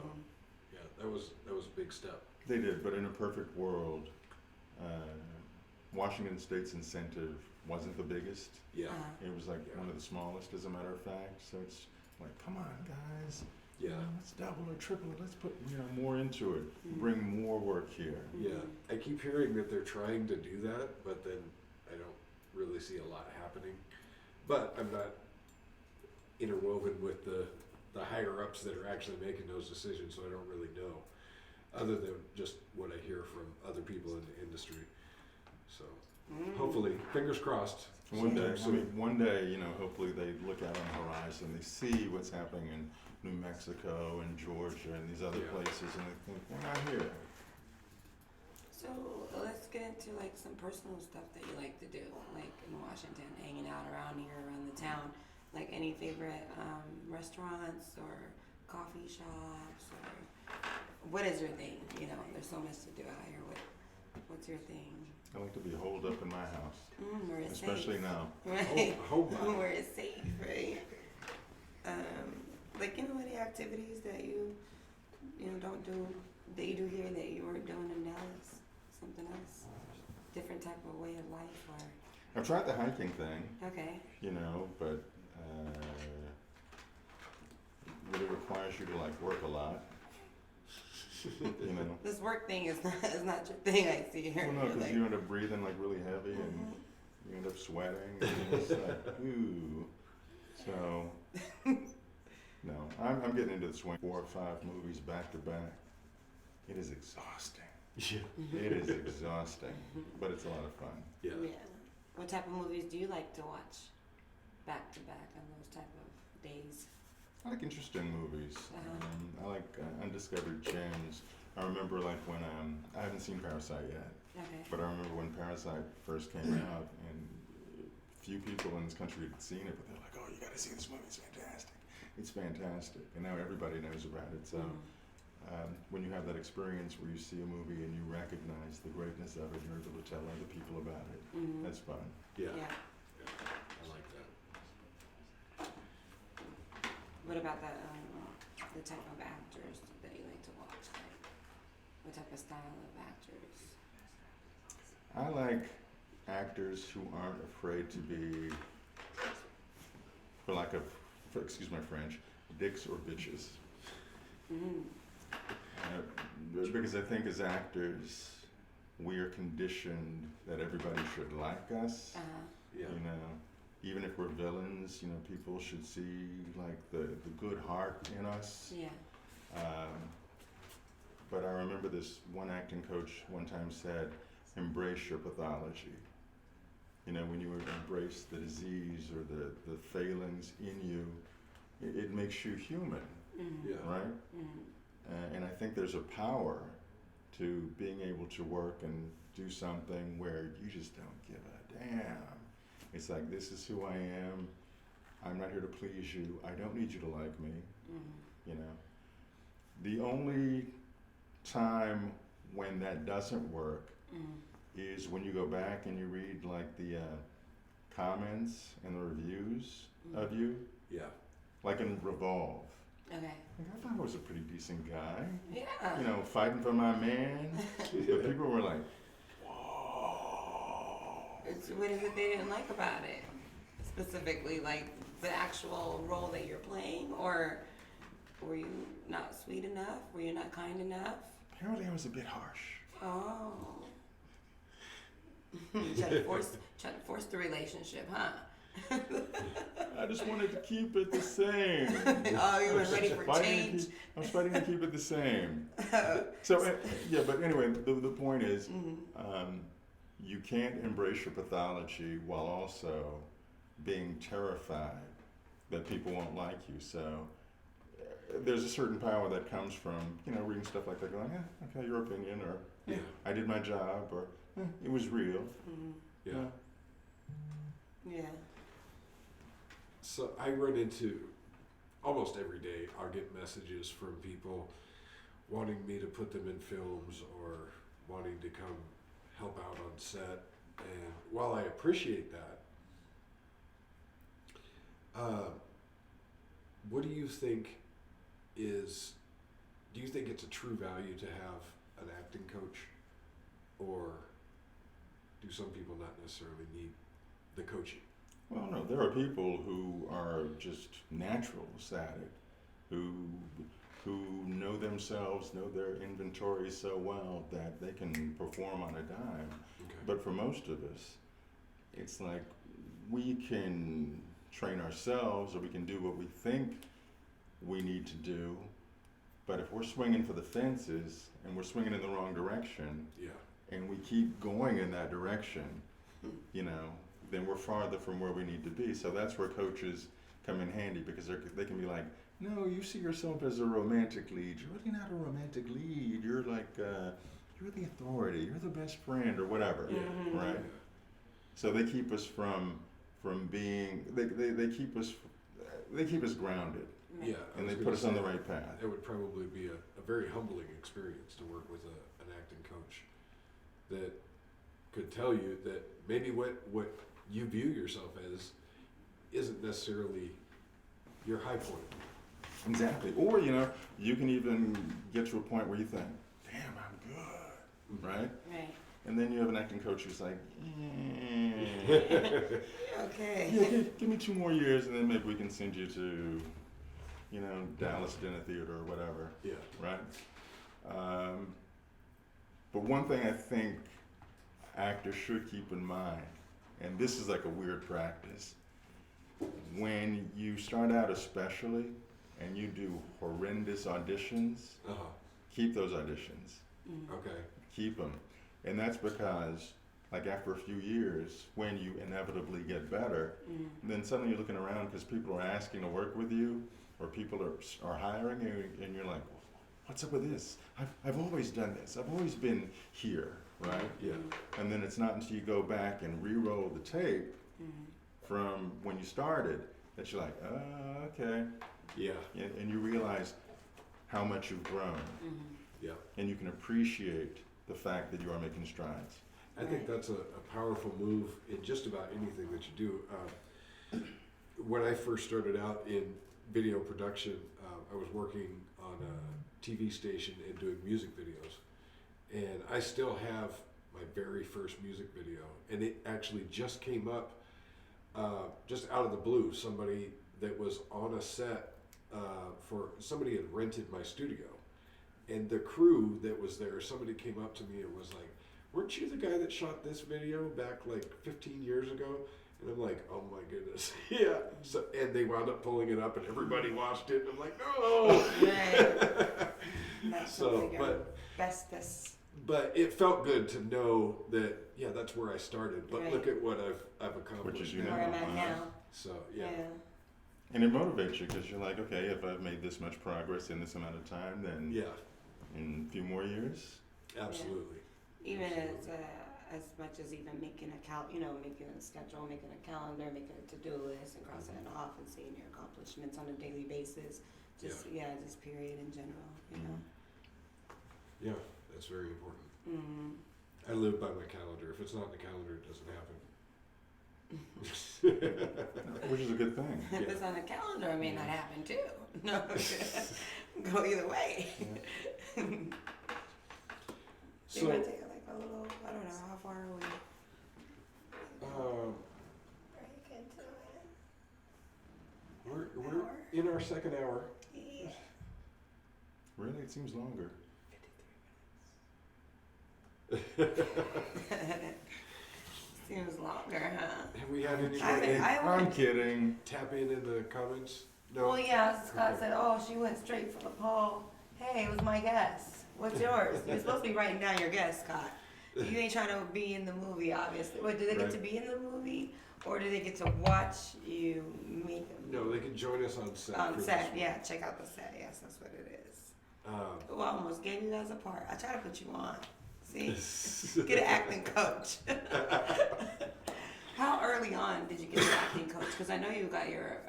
yeah, that was a big step. They did, but in a perfect world, Washington State's incentive wasn't the biggest. Yeah. It was like one of the smallest, as a matter of fact. So it's like, come on, guys. Yeah. Let's double or triple it. Let's put more into it. Bring more work here. Yeah. I keep hearing that they're trying to do that, but then I don't really see a lot happening. But I'm not interwoven with the higher ups that are actually making those decisions, so I don't really know, other than just what I hear from other people in the industry. So hopefully, fingers crossed. One day, hopefully they look out on the horizon, they see what's happening in New Mexico and Georgia and these other places, and they think, we're not here. So let's get into like some personal stuff that you like to do, like in Washington, hanging out around here, around the town. Like any favorite restaurants or coffee shops, or what is your thing? There's so much to do out here. What's your thing? I like to be holed up in my house, Where it's especially safe. now. Right. Where it's safe, right? Like any activities that you don't do that you do here that you weren't doing in Dallas? Something else, different type of way of life, or? I've tried the hiking thing. Okay. But it really requires you to work a lot. This work thing is not your thing. I see here. Well, no, because you end up breathing really heavy, and you end up sweating. And it's like, ooh. So, no, I'm getting into the swing. 4 or 5 movies back to back. It is exhausting. Yeah. It is exhausting, but it's a lot of fun. Yeah. What type of movies do you like to watch back to back on those type of days? I like interesting movies. I like undiscovered gems. I remember when I haven't seen Parasite yet, but I remember when Parasite first came out, and few people in this country had seen it, but they're like, "Oh, you got to see this movie! It's fantastic! It's fantastic!" And now everybody knows about it. So when you have that experience where you see a movie and you recognize the greatness of it, you're able to tell other people about it. That's fun. Yeah. I like that. What about the type of actors that you like to watch? Like, what type of style of actors? I like actors who aren't afraid to be, excuse my French, dicks or bitches. Because I think as actors, we are conditioned that everybody should like us. Even if we're villains, people should see the good heart in us. But I remember this one acting coach one time said, embrace your pathology. When you embrace the disease or the failings in you, it makes you human, right? And I think there's a power to being able to work and do something where you just don't give a damn. It's like, this is who I am. I'm not here to please you. I don't need you to like me. The only time when that doesn't work is when you go back and you read the comments and the reviews of you. Yeah. Like in Revolve. Okay. I thought I was a pretty decent guy. Yeah. Fighting for my man. But people were like, whoa. What is it they didn't like about it? Specifically, the actual role that you're playing, or were you not sweet enough? Were you not kind enough? Apparently I was a bit harsh. Oh. Try to force the relationship, huh? I just wanted to keep it the same. Oh, you were ready for change? I was fighting to keep it the same. So, but anyway, the point is, you can't embrace your pathology while also being terrified that people won't like you. So there's a certain power that comes from, reading stuff like that, going, okay, your opinion, or I did my job, or it was real. Yeah. Yeah. So I run into, almost every day, I'll get messages from people wanting me to put them in films or wanting to come help out on set. And while I appreciate that, what do you think do you think it's a true value to have an acting coach? Or do some people not necessarily need the coaching? Well, no, there are people who are just naturals at it, who know themselves, know their inventory so well that they can perform on a dime. Okay. But for most of us, it's like we can train ourselves, or we can do what we think we need to do. But if we're swinging for the fences and we're swinging in the wrong direction, Yeah. and we keep going in that direction, you know, then we're farther from where we need to be. So that's where coaches come in handy, because they can be like, no, you see yourself as a romantic lead. You're really not a romantic lead. You're like, you're the authority. You're the best friend, or whatever, right? So they keep us from being. They keep us grounded. Yeah. I And was they gonna put us on say, the right path. It would probably be a very humbling experience to work with an acting coach that could tell you that maybe what you view yourself as isn't necessarily your high point. Exactly. Or, you know, you can even get to a point where you think, damn, I'm good, right? Right. And then you have an acting coach who's like, Okay. yeah, give me 2 more years, and then maybe we can send you to, you know, Dallas Dinner Theater or whatever. Yeah. Right? But one thing I think actors should keep in mind, and this is like a weird practice, when you start out especially, and you do horrendous auditions, keep those auditions. Okay. Keep them. And that's because, like, after a few years, when you inevitably get better, then suddenly you're looking around because people are asking to work with you, or people are hiring you, and you're like, what's up with this? I've always done this. I've always been here, right? Yeah. And then it's not until you go back and re-roll the tape from when you started that you're like, okay. Yeah. And you realize how much you've grown. Yeah. And you can appreciate the fact that you are making strides. I think that's a powerful move in just about anything that you do. When I first started out in video production, I was working on a TV station and doing music videos. And I still have my very first music video. And it actually just came up just out of the blue. Somebody that was on a set somebody had rented my studio. And the crew that was there, somebody came up to me and was like, weren't you the guy that shot this video back like 15 years ago? And I'm like, oh my goodness, yeah. So, and they wound up pulling it up and everybody watched it. And I'm like, no. That's So, but it felt good to know that, yeah, that's where I started. But look at what I've accomplished. Which is, you Where I'm at now. So, yeah. And it motivates you because you're like, okay, if I've made this much progress in this amount of time, then in a few more years. Absolutely. Even as much as even making making a schedule, making a calendar, making a to-do list, and crossing it off and seeing your accomplishments on a daily basis. Just period in general, you know. Yeah, that's very important. I live by my calendar. If it's not in the calendar, it doesn't happen. Which is a good thing. If it's on the calendar, it may not happen too. No, go either way. So, you want to take like a little, I don't know, how far are we? Break into it. We're in our second hour. Yeah. Really? It seems longer. 53 minutes. Seems longer, huh? Have we had anybody I'm kidding. Tap in the comments? No? Well, yeah, Scott said, oh, she went straight for the poll. Hey, it was my guess. What's yours? You're supposed to be writing down your guess, Scott. You ain't trying to be in the movie, obviously. Wait, do they get to be in the movie? Or do they get to watch you make them? No, they can join us on set. On set, yeah. Check out the set. Yes, that's what it is. Oh, I almost gave you guys a part. I try to put you on. See? Get an acting coach. How early on did you get an acting coach? Because I know you got your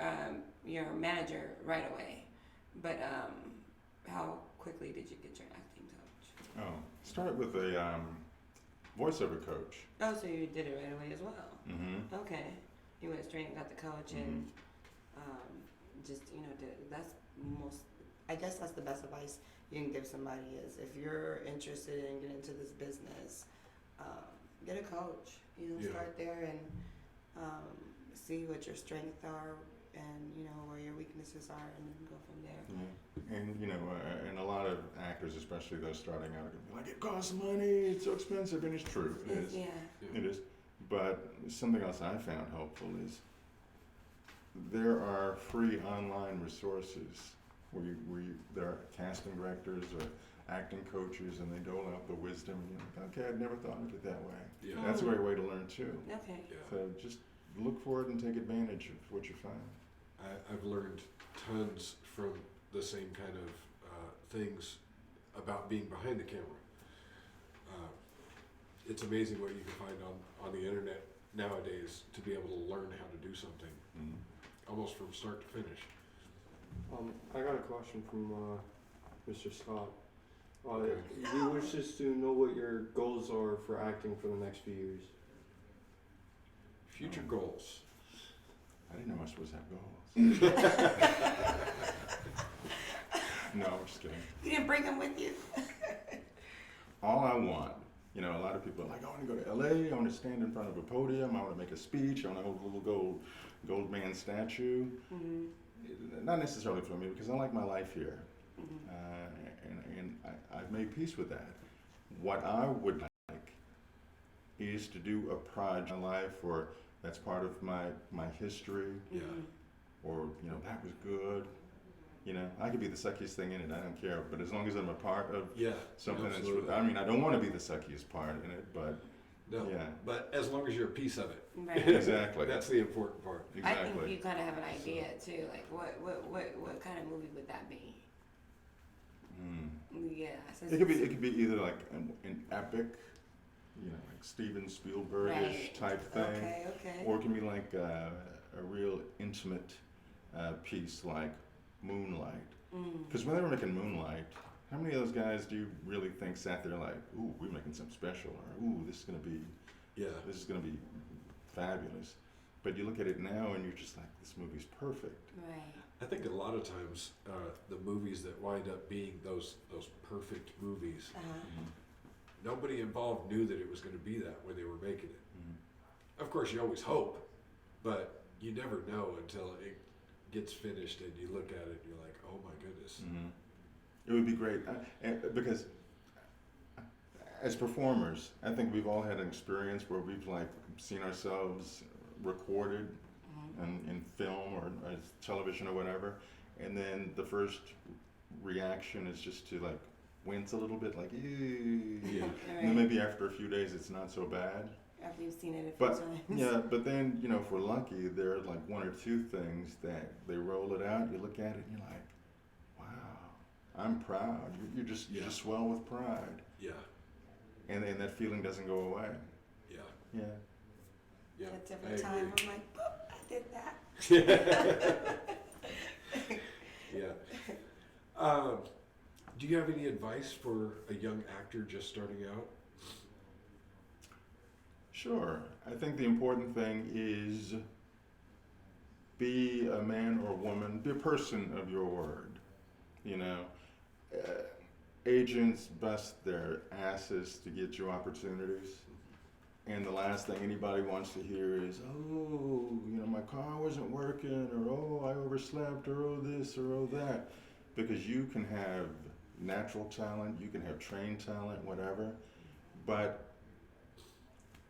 manager right away. But how quickly did you get your acting coach? Oh, started with a voiceover coach. Oh, so you did it right away as well. Mm-hmm. Okay. You went straight and got the coach and just, I guess that's the best advice you can give somebody is if you're interested in getting into this business, get a coach. You know, Yeah. start there and see what your strengths are and, you know, where your weaknesses are, and then go from there. Yeah. And, you know, and a lot of actors, especially those starting out, are going to be like, it costs money, it's so expensive, and it's true. It is. Yeah. It is. But something else I found helpful is there are free online resources where there are casting directors or acting coaches, and they dole out the wisdom, and you're like, okay, I'd never thought of it that way. Yeah. That's a great way to learn too. Okay. Yeah. So just look for it and take advantage of what you find. I've learned tons from the same kind of things about being behind the camera. It's amazing what you can find on the internet nowadays to be able to learn how to do something, almost from start to finish. I got a question from Mr. Scott. Okay. He wishes to know what your goals are for acting for the next few years. Future goals. I didn't know I was supposed to have goals. No, I'm just kidding. You didn't bring them with you? All I want, you know, a lot of people are like, I want to go to LA, I want to stand in front of a podium, I want to make a speech, I want to hold a little gold man statue. Not necessarily for me, because I like my life here. And I've made peace with that. What I would like is to do a project in my life, or that's part of my history. Yeah. Or, you know, that was good. You know, I could be the suckiest thing in it, I don't care. But as long as I'm a part of something absolutely. that's, I mean, I don't want to be the suckiest part in it, but No, yeah. but as long as you're a piece of it. Right. Exactly. That's the important part. Exactly. I think you kind of have an idea too. Like, what kind of movie would that be? Yeah. It could be either like an epic, you know, like Steven Spielberg-ish type thing, Okay. or it can be like a real intimate piece like Moonlight. Because when they were making Moonlight, how many of those guys do you really think sat there like, ooh, we're making something special, or ooh, this is gonna be fabulous. But you look at it now and you're just like, this movie's perfect. Right. I think a lot of times the movies that wind up being those perfect movies, nobody involved knew that it was going to be that when they were making it. Of course, you always hope, but you never know until it gets finished and you look at it and you're like, oh my goodness. It would be great because as performers, I think we've all had an experience where we've like seen ourselves recorded in film or television or whatever, and then the first reaction is just to like wince a little bit, like ew. Yeah. And then maybe after a few days it's not so bad. After you've seen it a few times. Yeah, but then, you know, if we're lucky, there are like one or two things that they roll it out, you look at it and you're like, wow, I'm proud. You just swell with pride. Yeah. And that feeling doesn't go away. Yeah. Yeah. Yeah. At every time I'm like, boop, I did that. Yeah. Do you have any advice for a young actor just starting out? Sure. I think the important thing is be a man or woman, be a person of your word. You know, agents bust their asses to get you opportunities. And the last thing anybody wants to hear is, oh, you know, my car wasn't working, or oh, I overslept, or oh, this, or oh, that. Because you can have natural talent, you can have trained talent, whatever. But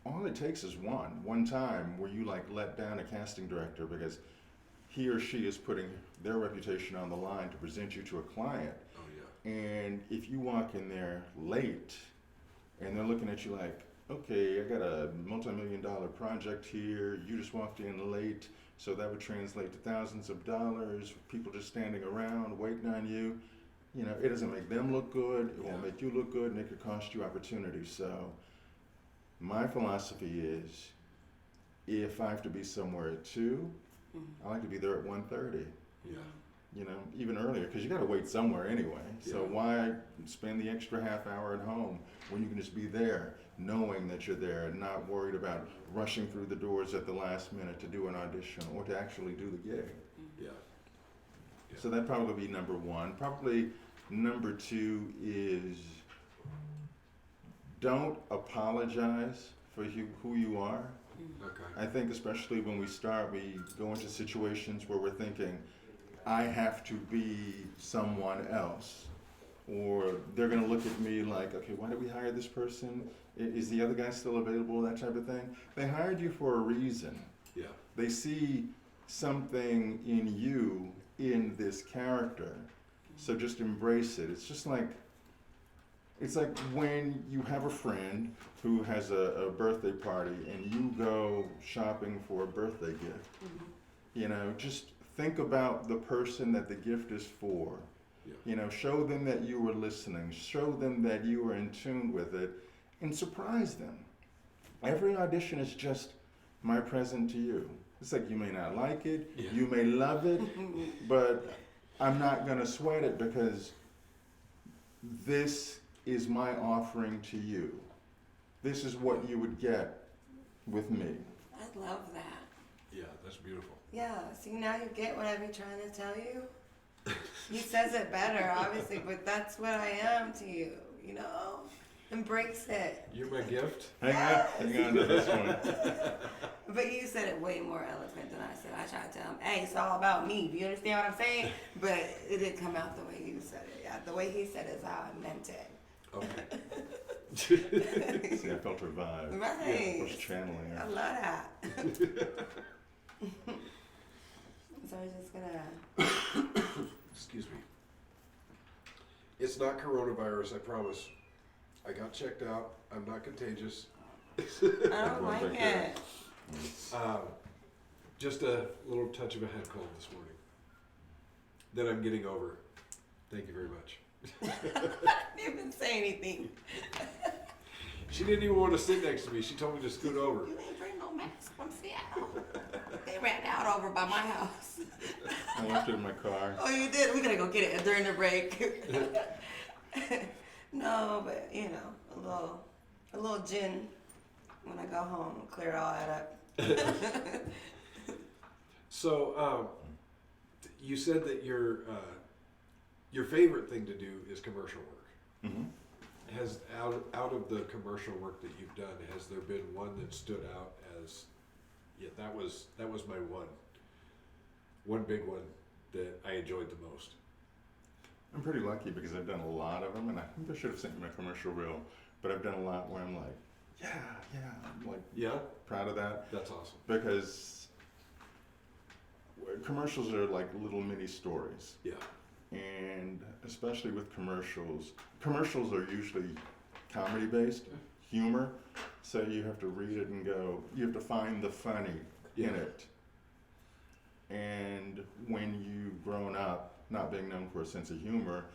all it takes is one time where you like let down a casting director because he or she is putting their reputation on the line to present you to a client. Oh, yeah. And if you walk in there late and they're looking at you like, okay, I got a multi-million-dollar project here, you just walked in late, so that would translate to thousands of dollars, people just standing around waiting on you. You know, it doesn't make them look good, it won't make you look good, and it could cost you opportunities. So my philosophy is, if I have to be somewhere at 2, I like to be there at 1:30. Yeah. You know, even earlier, because you got to wait somewhere anyway. So why spend the extra half hour at home when you can just be there, knowing that you're there, and not worried about rushing through the doors at the last minute to do an audition or to actually do the gig. Yeah. So that'd probably be number one. Probably number 2 is don't apologize for who you are. Okay. I think especially when we start, we go into situations where we're thinking, I have to be someone else. Or they're gonna look at me like, okay, why did we hire this person? Is the other guy still available? That type of thing. They hired you for a reason. Yeah. They see something in you, in this character. So just embrace it. It's like when you have a friend who has a birthday party and you go shopping for a birthday gift. You know, just think about the person that the gift is for. Yeah. You know, show them that you were listening, show them that you were in tune with it, and surprise them. Every audition is just my present to you. It's like you may not like it, Yeah. you may love it, but I'm not gonna sweat it because this is my offering to you. This is what you would get with me. I love that. Yeah, that's beautiful. Yeah, see, now you get what I've been trying to tell you. He says it better, obviously, but that's what I am to you, you know? Embrace it. You're my gift. Hang on to this one. But you said it way more eloquent than I said. I tried to tell him, hey, it's all about me. Do you understand what I'm saying? But it didn't come out the way you said it. Yeah, the way he said it is how I meant it. Okay. See, I felt her vibe. Right. I was channeling her. I love that. So we're just gonna... Excuse me. It's not coronavirus, I promise. I got checked out. I'm not contagious. I don't like it. Just a little touch of a head cold this morning that I'm getting over. Thank you very much. I didn't even say anything. She didn't even want to sit next to me. She told me to scoot over. You ain't bring no mask from Seattle. They ran out over by my house. I left it in my car. Oh, you did? We gotta go get it during the break. No, but you know, a little gin when I go home, clear all that up. So, you said that your favorite thing to do is commercial work. Mm-hmm. Has out of the commercial work that you've done, has there been one that stood out as, yeah, that was my one big one that I enjoyed the most? I'm pretty lucky because I've done a lot of them, and I think I should have sent you my commercial reel, but I've done a lot where I'm like, I'm like proud of that. That's awesome. Because commercials are like little mini stories. Yeah. And especially with commercials are usually comedy based, humor, so you have to read it and go, you have to find the funny in it. And when you've grown up not being known for a sense of humor,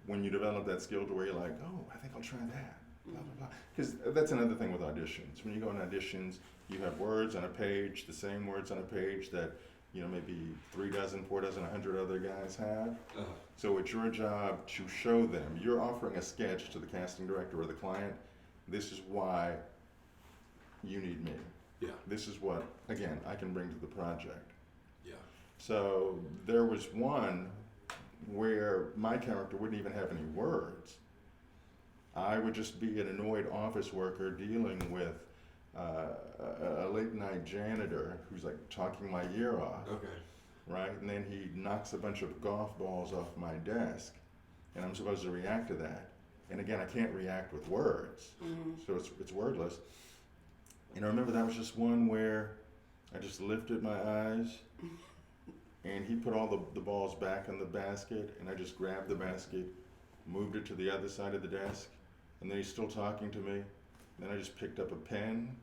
when you develop that skill to where you're like, oh, I think I'll try that, blah, blah, blah. Because that's another thing with auditions. When you go on auditions, you have words on a page, the same words on a page that, you know, maybe 3 dozen, 4 dozen, 100 other guys have. So it's your job to show them. You're offering a sketch to the casting director or the client. This is why you need me. Yeah. This is what, again, I can bring to the project. Yeah. So there was one where my character wouldn't even have any words. I would just be an annoyed office worker dealing with a late night janitor who's like talking my ear off. Okay. Right? And then he knocks a bunch of golf balls off my desk, and I'm supposed to react to that. And again, I can't react with words, so it's wordless. And I remember that was just one where I just lifted my eyes, and he put all the balls back in the basket, and I just grabbed the basket, moved it to the other side of the desk, and then he's still talking to me. Then I just picked up a pen,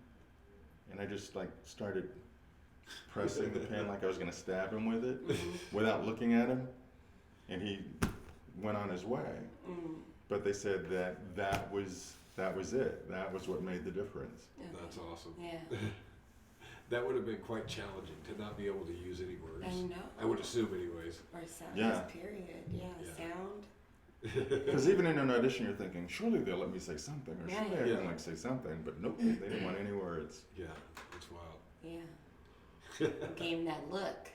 and I just like started pressing the pen like I was gonna stab him with it, without looking at him, and he went on his way. But they said that was it. That was what made the difference. That's awesome. Yeah. That would have been quite challenging to not be able to use any words. I know. I would assume anyways. Or sound, Yeah. period. Yeah, sound. Because even in an audition, you're thinking, surely they'll let me say something, or surely I Yeah. can like say something, but nope, they didn't want any words. Yeah, it's wild. Yeah. Gave him that look.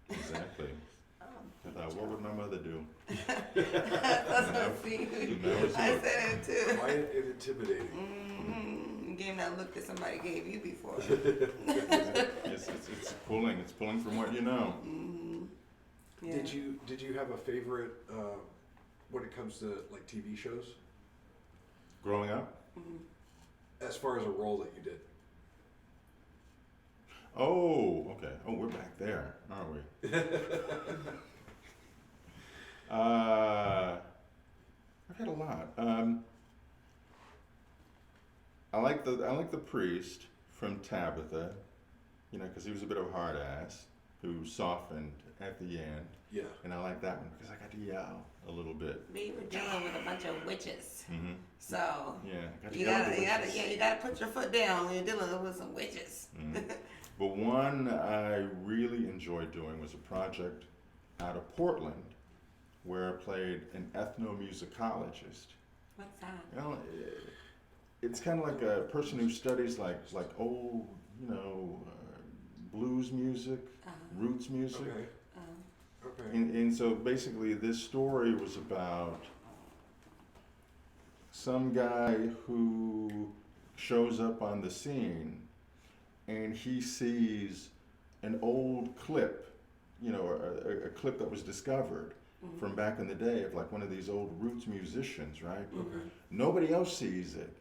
Exactly. I thought, what would my mother do? That's what I see. I said it too. Quiet and intimidating. game that look that somebody gave you before. It's pulling. It's pulling from what you know. Mm-hmm. Yeah. Did you have a favorite when it comes to like TV shows? Growing up? As far as a role that you did. Oh, okay. Oh, we're back there, aren't we? I've had a lot. I like the priest from Tabitha, you know, because he was a bit of a hard ass who softened at the end. Yeah. And I like that one because I got to yell a little bit. We were dealing with a bunch of witches, so Yeah. you gotta put your foot down when you're dealing with some witches. But one I really enjoyed doing was a project out of Portland where I played an ethnomusicologist. What's that? You know, it's kind of like a person who studies like old, you know, blues music, roots music. Okay. Okay. And so basically this story was about some guy who shows up on the scene and he sees an old clip, you know, a clip that was discovered from back in the day of like one of these old roots musicians, right? Nobody else sees it.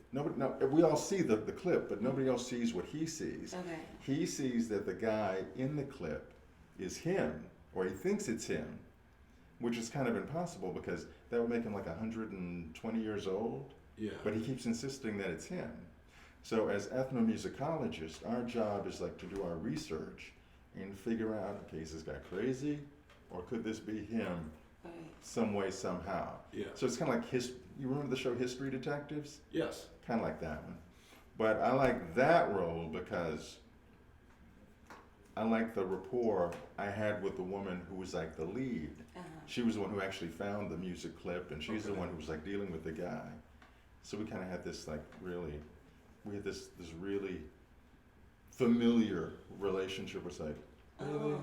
We all see the clip, but nobody else sees what he sees. Okay. He sees that the guy in the clip is him, or he thinks it's him, which is kind of impossible because that would make him like 120 years old. Yeah. But he keeps insisting that it's him. So as ethnomusicologists, our job is like to do our research and figure out, okay, is this guy crazy? Or could this be him some way, somehow? Yeah. So it's kind of like you remember the show History Detectives? Yes. Kind of like that one. But I like that role because I like the rapport I had with the woman who was like the lead. She was the one who actually found the music clip, and she's the one who was like dealing with the guy. So we kind of had this like we had this really familiar relationship. It's like, No,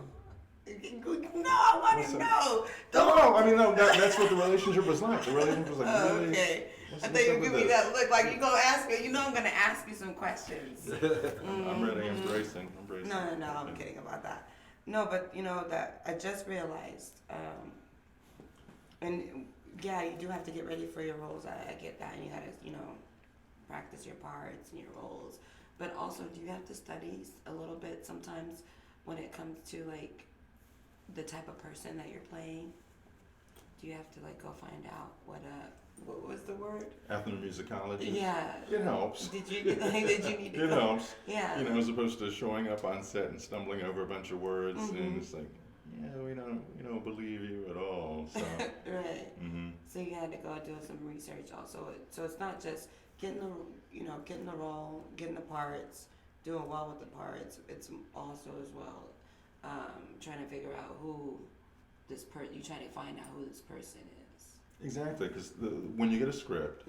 I want to know. No, I mean, no, that's what the relationship was like. The relationship was like really. Okay. What's I thought you up were with giving me this? that look like you're going to ask me. You know I'm going to ask you some questions. I'm ready. I'm bracing. No, I'm kidding about that. No, but you know that I just realized, and yeah, you do have to get ready for your roles. I get that, and you got to, you know, practice your parts and your roles. But also, do you have to study a little bit sometimes when it comes to like the type of person that you're playing? Do you have to like go find out what was the word? Ethnomusicology. Yeah. It helps. Did you need to It helps. Yeah. You know, as opposed to showing up on set and stumbling over a bunch of words, and it's like, yeah, we don't believe you at all. So. Right. So you had to go do some research also. So it's not just getting the role, getting the parts, doing well with the parts. It's also as well trying to figure out who you're trying to find out who this person is. Exactly, because when you get a script,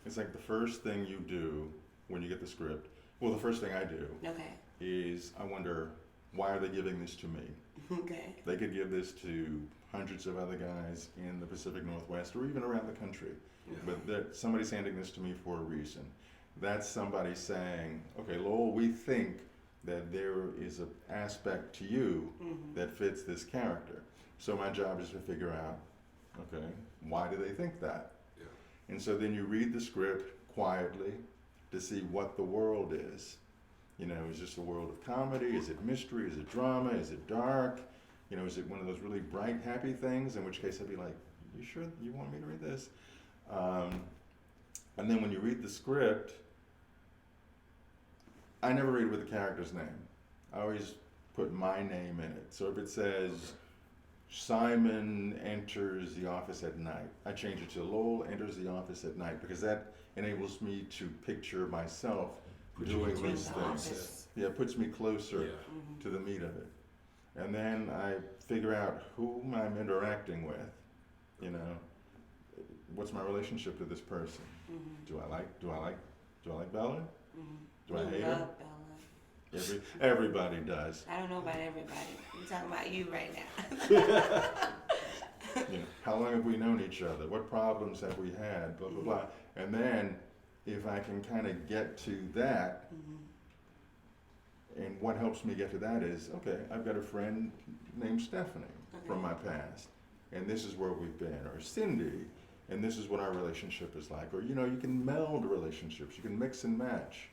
it's like the first thing you do when you get the script. Well, the first thing I do is I wonder, why are they giving this to me? Okay. They could give this to hundreds of other guys in the Pacific Northwest or even around the country, but somebody's handing this to me for a reason. That's somebody saying, okay, Lowell, we think that there is an aspect to you that fits this character. So my job is to figure out, okay, why do they think that? Yeah. And so then you read the script quietly to see what the world is. You know, is this a world of comedy? Is it mystery? Is it drama? Is it dark? You know, is it one of those really bright, happy things? In which case I'd be like, you sure you want me to read this? And then when you read the script, I never read with the character's name. I always put my name in it. So if it says Simon enters the office at night, I change it to Lowell enters the office at night, because that enables me to picture myself doing these things. Yeah, it puts me closer to the meat of it. And then I figure out whom I'm interacting with. You know, what's my relationship to this person? Do I like Bella? Do I hate her? Love Bella. Everybody does. I don't know about everybody. I'm talking about you right now. You know, how long have we known each other? What problems have we had? Blah blah blah. And then if I can kind of get to that, and what helps me get to that is, okay, I've got a friend named Stephanie from my past, and this is where we've been, or Cindy, and this is what our relationship is like, or you know, you can meld relationships, you can mix and match.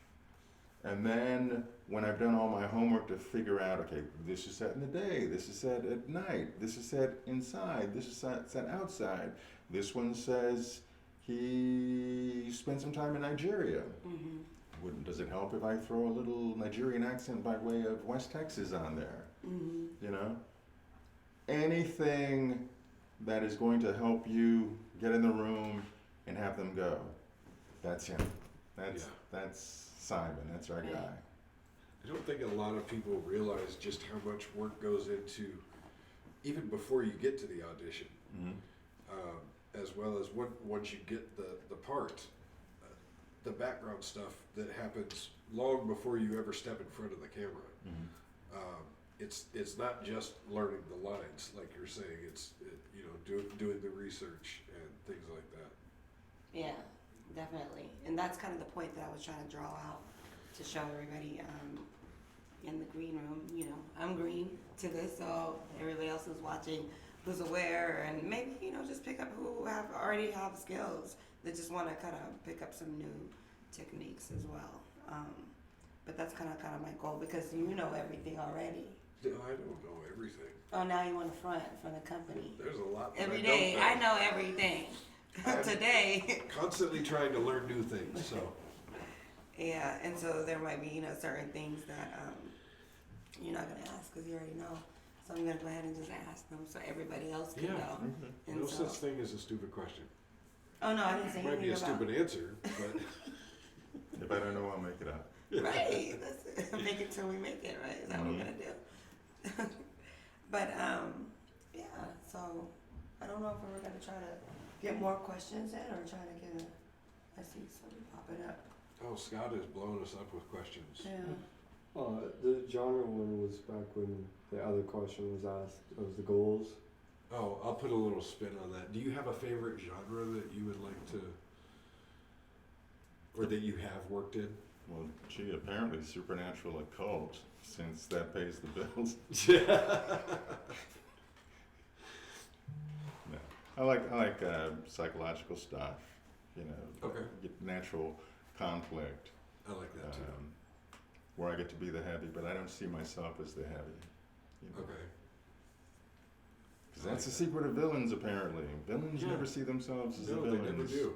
And then when I've done all my homework to figure out, okay, this is set in the day, this is set at night, this is set inside, this is set outside. This one says he spent some time in Nigeria. Does it help if I throw a little Nigerian accent by way of West Texas on there? You know? Anything that is going to help you get in the room and have them go. That's him. That's Simon. That's our guy. I don't think a lot of people realize just how much work goes into, even before you get to the audition, as well as once you get the part, the background stuff that happens long before you ever step in front of the camera. It's not just learning the lines, like you're saying. It's doing the research and things like that. Yeah, definitely. And that's kind of the point that I was trying to draw out to show everybody in the green room. You know, I'm green to this, so everybody else who's watching who's aware, and maybe, you know, just pick up who already have skills that just want to kind of pick up some new techniques as well. But that's kind of my goal, because you know everything already. I don't know everything. Oh, now you want to front for the company. There's a lot that every I day. don't know. I know everything. Today. Constantly trying to learn new things. So. Yeah, and so there might be, you know, certain things that you're not gonna ask because you already know. So I'm gonna go ahead and just ask them so everybody else can know. And No so, such thing as a stupid question. Oh no, I didn't say It might anything be a about. stupid answer, but. If I don't know, I'll make it up. Right. That's it. Make it till we make it. Right. Is that what we're gonna do? But yeah. So I don't know if we're gonna try to get more questions in or try to get a. I see something popping up. Oh, Scott is blowing us up with questions. Yeah. The genre one was back when the other question was asked. It was the goals. Oh, I'll put a little spin on that. Do you have a favorite genre that you would like to, or that you have worked in? Well, gee, apparently supernatural occult, since that pays the bills. No, I like psychological stuff. You know, natural conflict. I like that too. Where I get to be the heavy, but I don't see myself as the heavy. You know? Okay. Because that's the secret of villains, apparently. Villains never see themselves as the villains. They never do.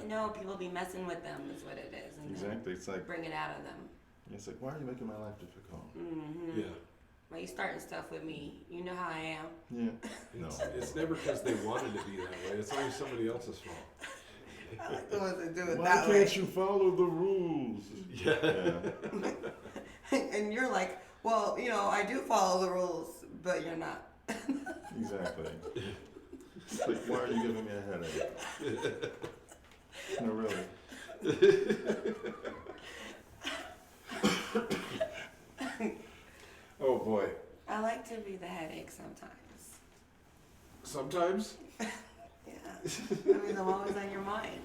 No, people be messing with them is what it is. And exactly. It's like bring it out of them. It's like, why are you making my life difficult? Yeah. Well, you starting stuff with me. You know how I am. Yeah. No. It's never because they wanted to be that way. It's always somebody else's fault. I like the ones that do it Why that way. can't you follow the rules? Yeah. And you're like, well, you know, I do follow the rules, but you're not. Exactly. It's like, why are you giving me a headache? No, really. Oh boy. I like to be the headache sometimes. Sometimes? Yeah. That means I'm always on your mind.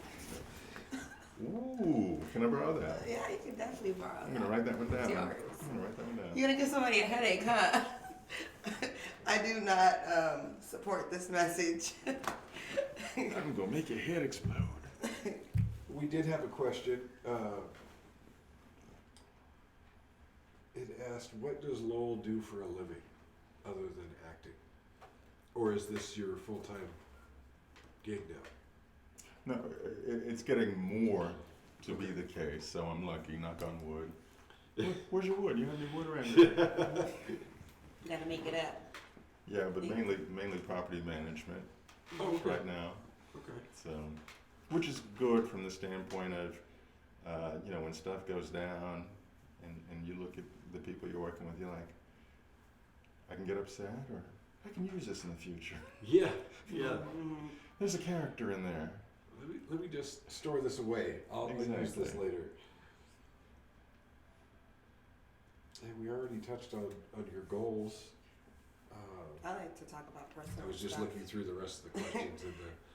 Ooh, can I borrow that? Yeah, you can definitely borrow I'm gonna write that one down. It's yours. I'm gonna write that one down. You're gonna give somebody a headache, huh? I do not support this message. I'm gonna make your head explode. We did have a question. It asked, what does Lowell do for a living other than acting? Or is this your full-time gig now? No, it's getting more to be the case, so I'm lucky, knock on wood. Where's your wood? You have any wood around here? You gotta make it up. Yeah, but mainly property management right now. Okay. So, which is good from the standpoint of, you know, when stuff goes down and you look at the people you're working with, you're like, I can get upset, or I can use this in the future. Yeah, yeah. There's a character in there. Let me just store this away. I'll use this later. And we already touched on your goals. I like to talk about personal I was just stuff. looking through the rest of the questions.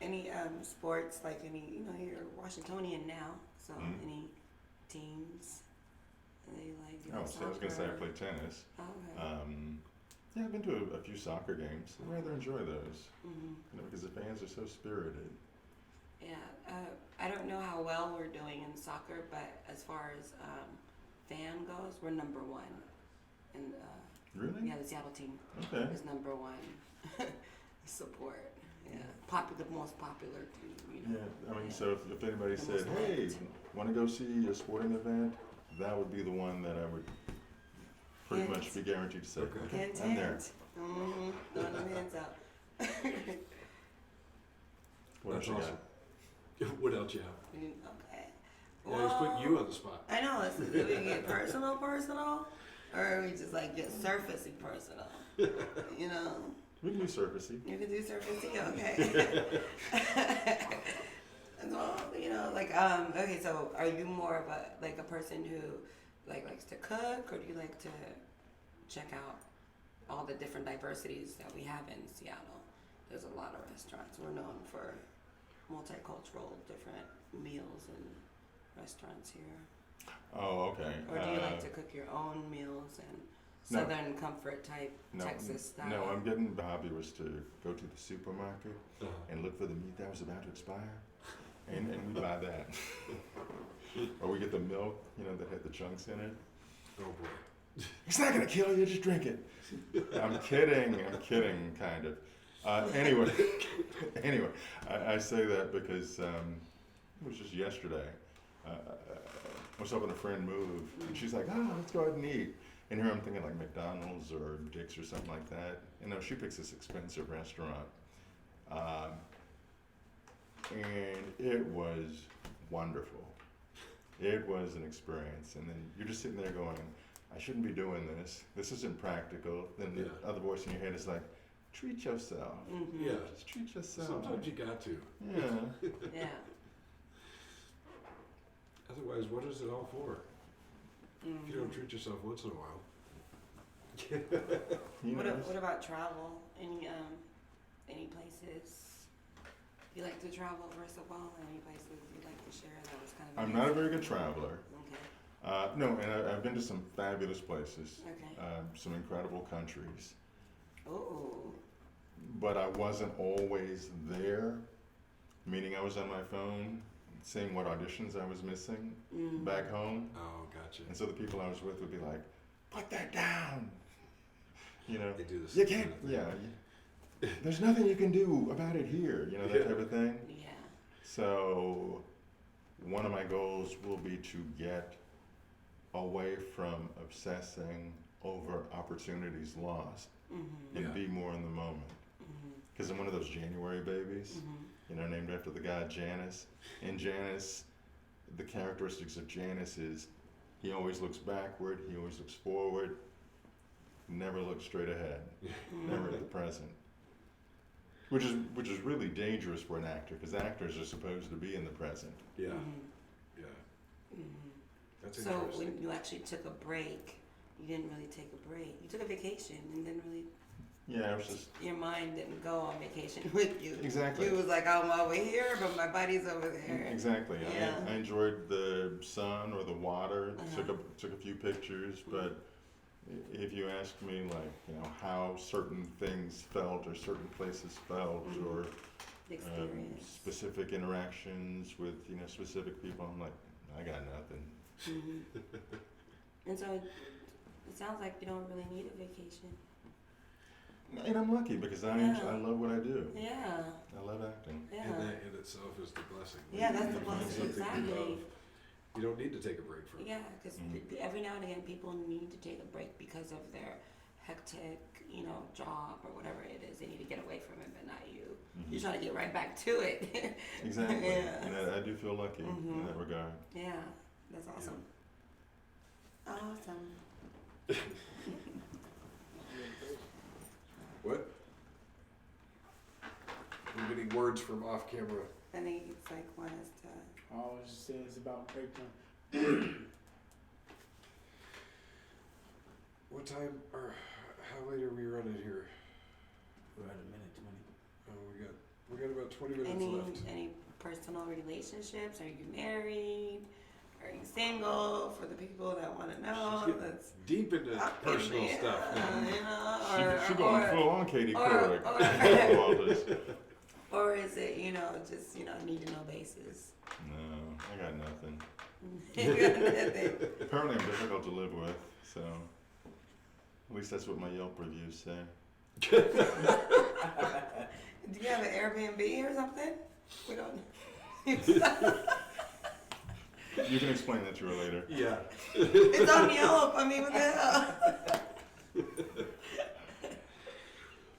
And Any sports, like any, you're Washingtonian now, so any teams that you like? Oh, so I was gonna say I play tennis. Oh, okay. Yeah, I've been to a few soccer games. I rather enjoy those, because the fans are so spirited. Yeah, I don't know how well we're doing in soccer, but as far as fan goes, we're number one. And really? Yeah, the Seattle team is number one support. Yeah, the most popular team. Yeah, I mean, so if anybody said, "Hey, want to go see a sporting event?" that would be the one that I would pretty much be guaranteed to say, "Okay, I'm there." Throwing them hands out. What else you got? What else you have? Okay. Yeah, I was putting you on the spot. I know. Do we get personal, or we just like get surfacey personal? We can do surfacey. You can do surfacey, okay. Well, okay. So, are you more of a person who likes to cook, or do you like to check out all the different diversities that we have in Seattle? There's a lot of restaurants. We're known for multicultural, different meals and restaurants here. Oh, okay. Or do you like to cook your own meals and Southern comfort type Texas style? No, I'm getting the hobby was to go to the supermarket and look for the meat that was about to expire, and we buy that. Or we get the milk, that had the chunks in it. Oh boy. It's not gonna kill you, just drink it. I'm kidding, kind of. Anyway, I say that because it was just yesterday. I was helping a friend move, and she's like, let's go ahead and eat. And here I'm thinking like McDonald's or Dick's or something like that. She picks this expensive restaurant. And it was wonderful. It was an experience. And then you're just sitting there going, I shouldn't be doing this. This isn't practical. Then the other voice in your head is like, treat yourself. Yeah. Just treat yourself. Sometimes you got to. Yeah. Yeah. Otherwise, what is it all for? If you don't treat yourself once in a while. What about travel? Any places you like to travel first of all? Any places you'd like to share that was kind of? I'm not a very good traveler. Okay. No, and I've been to some fabulous places. Okay. Some incredible countries. Oh. But I wasn't always there, meaning I was on my phone seeing what auditions I was missing back home. Oh, gotcha. And so the people I was with would be like, put that down. They do this. You can't, there's nothing you can do about it here, that type of thing. Yeah. So one of my goals will be to get away from obsessing over opportunities lost and be more in the moment. Because I'm one of those January babies, named after the god Janus. And Janus, the characteristics of Janus is he always looks backward, he always looks forward, never looks straight ahead, never at the present. Which is really dangerous for an actor, because actors are supposed to be in the present. Yeah. Yeah. That's so interesting. when you actually took a break, you didn't really take a break. You took a vacation and didn't really. Yeah, it was just. Your mind didn't go on vacation with you. Exactly. You was like, I'm over here, but my body's over there. Exactly. Yeah. I enjoyed the sun or the water. Took a few pictures, but if you ask me, how certain things felt or certain places felt or specific interactions with specific people, I'm like, I got nothing. And so it sounds like you don't really need a vacation. And I'm lucky because I love what I do. Yeah. I love acting. Yeah. And that in itself is the blessing. Yeah, that's the You find blessing, something you exactly. love, you don't need to take a break from it. Yeah, because every now and again people need to take a break because of their hectic, job or whatever it is. They need to get away from it, but not you. You're trying to get right back to it. Exactly. Yeah. And I do feel lucky in that regard. Yeah, that's awesome. Yeah. Awesome. What? We're getting words from off camera. I think it's like one is to. All I was just saying is about break time. What time or how late are we running here? We're at a minute 20. Oh, we got about 20 minutes left. Any personal relationships? Are you married? Are you single? For the people that want to know. She's getting deep into personal stuff. You know, She going full on Katie Couric. Or is it, you know, just, you know, need to know basis? No, I got nothing. You got nothing. Apparently I'm difficult to live with, so at least that's what my Yelp reviews say. Do you have an Airbnb or something? We don't. You can explain that to her later. Yeah. It's on Yelp. I mean, what the hell?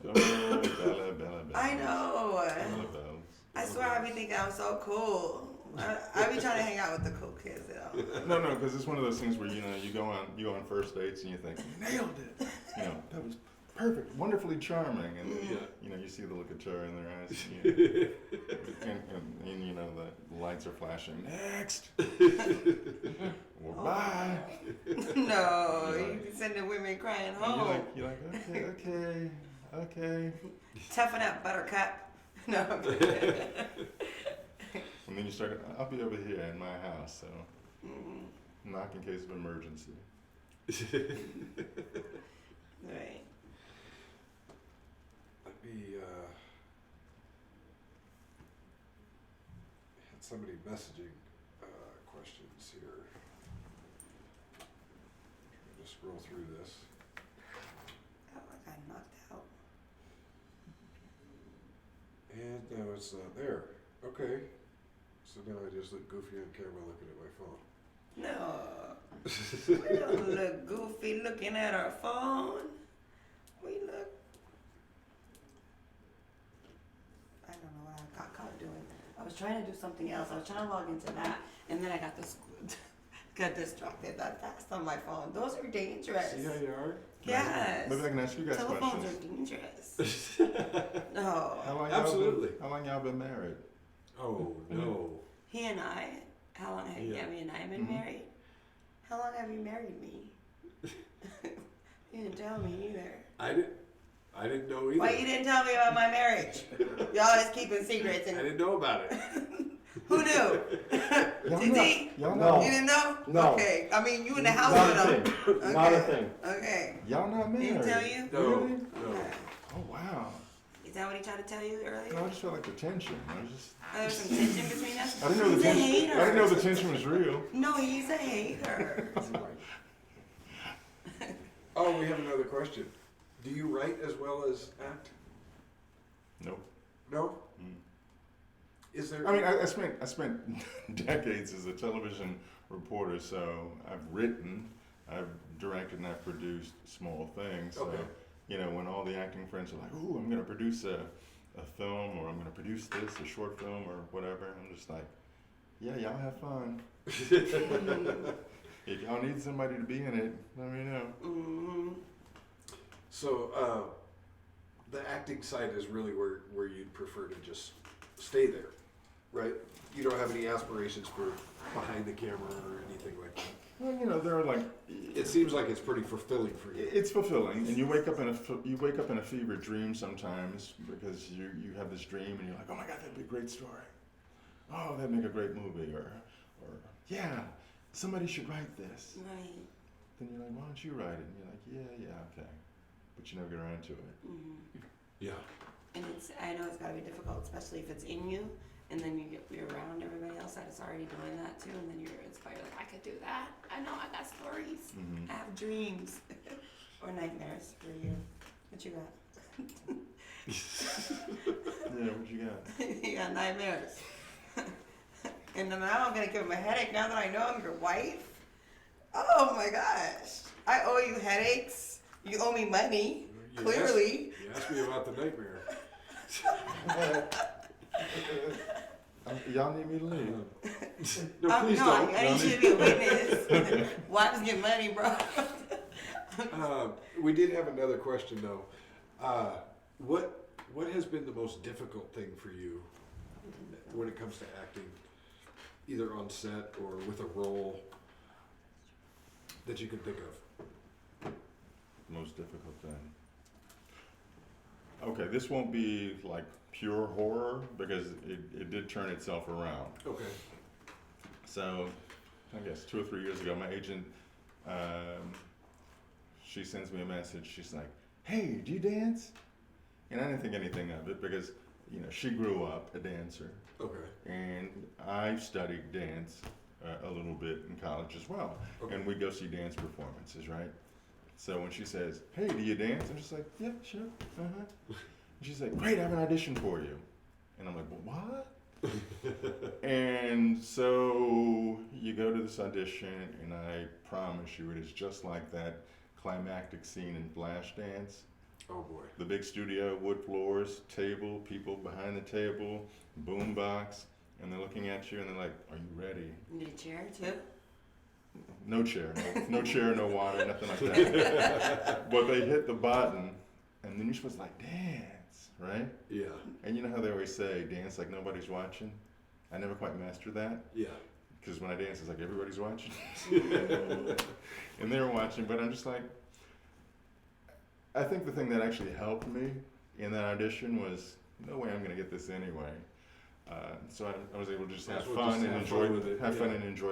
BellaBellz. I know. BellaBellz. I swear I be thinking I'm so cool. I be trying to hang out with the cool kids, you know. No, because it's one of those things where, you know, you go on first dates and you think, nailed it. You know, that was perfect, wonderfully charming, and you know, you see the look of terror in their eyes, and you know the lights are flashing. Next. Well, bye. No, you be sending women crying home. You're like, okay. Toughen up, Buttercup. No. And then you start. I'll be over here in my house, so knock in case of emergency. Right. Let me, had somebody messaging questions here. Trying to scroll through this. Oh, I got knocked out. And now it's not there. Okay. So now I just look goofy on camera looking at my phone. No. We don't look goofy looking at our phone. We look. I don't know what I got caught doing. I was trying to do something else. I was trying to log into that, and then I got got distracted. I passed on my phone. Those are dangerous. See how you are? Yes. Maybe I can ask you guys Telephones questions. are dangerous. No. Absolutely. How long y'all been married? Oh, no. He and I. How long have me and I been married? How long have you married me? You didn't tell me either. I didn't know either. Why you didn't tell me about my marriage? Y'all always keeping secrets. And I didn't know about it. who knew? Did he? Y'all know. You didn't know? No. Okay. I mean, you in the house Not a with him. thing. Okay. Not a thing. Okay. Y'all not married? Didn't tell you? No. Really? No. Okay. Oh wow. Is that what he tried to tell you earlier? No, I just felt like the tension. I was just. There was some tension between us? I didn't know the He's a tension. hater. I didn't know the tension was real. No, he's a hater. Oh, we have another question. Do you write as well as act? Nope. No? Is there? I mean, I spent decades as a television reporter, so I've written, I've directed, and I've produced small things. So, Okay. you know, when all the acting friends are like, "Ooh, I'm going to produce a film, or I'm going to produce this, a short film, or whatever," I'm just like, "Yeah, y'all have fun. If y'all need somebody to be in it, let me know." Mm-hmm. So, the acting side is really where you'd prefer to just stay there, right? You don't have any aspirations for behind the camera or anything like that? Well, you know, there are like. It seems like it's pretty fulfilling for you. It's fulfilling, and you wake up in a fever dream sometimes because you have this dream and you're like, "Oh my God, that'd be a great story. Oh, that'd make a great movie," or yeah, somebody should write this. Right. Then you're like, "Why don't you write it?" And you're like, "Yeah, okay," but you never get around to it. Mm-hmm. Yeah. And I know it's gotta be difficult, especially if it's in you, and then you're around everybody else that is already doing that too, and then you're inspired, like, I could do that. I know I got stories. Mm-hmm. I have dreams. Or nightmares for you. What you got? Yeah, what you got? You got nightmares. And then now I'm gonna give him a headache now that I know I'm your wife. Oh my gosh. I owe you headaches. You owe me money. Clearly. You asked me about the nightmare. Y'all need me to leave. No, please don't. I need you to be a witness. Wives get money, bro. We did have another question though. What has been the most difficult thing for you when it comes to acting, either on set or with a role that you can think of? Most difficult thing. Okay, this won't be like pure horror because it did turn itself around. Okay. So, I guess 2 or 3 years ago, my agent, she sends me a message. She's like, "Hey, do you dance?" And I didn't think anything of it because, she grew up a dancer. Okay. And I studied dance a little bit in college as well. Okay. And we go see dance performances, right? So when she says, "Hey, do you dance?" I'm just like, "Yeah, sure, uh-huh." And she's like, "Great, I have an audition for you." And I'm like, "Well, what?" And so you go to this audition, and I promise you, it is just like that climactic scene in Flashdance. Oh boy. The big studio, wood floors, table, people behind the table, boom box, and they're looking at you and they're like, "Are you ready?" You need a chair too? No chair, no chair, no water, nothing like that. But they hit the button, and then you're supposed to like dance, right? Yeah. And you know how they always say, dance like nobody's watching? I never quite mastered that. Yeah. Because when I dance, it's like everybody's watching. And they were watching, but I'm just like, I think the thing that actually helped me in that audition was, no way I'm going to get this anyway. So I was able to just have fun and enjoy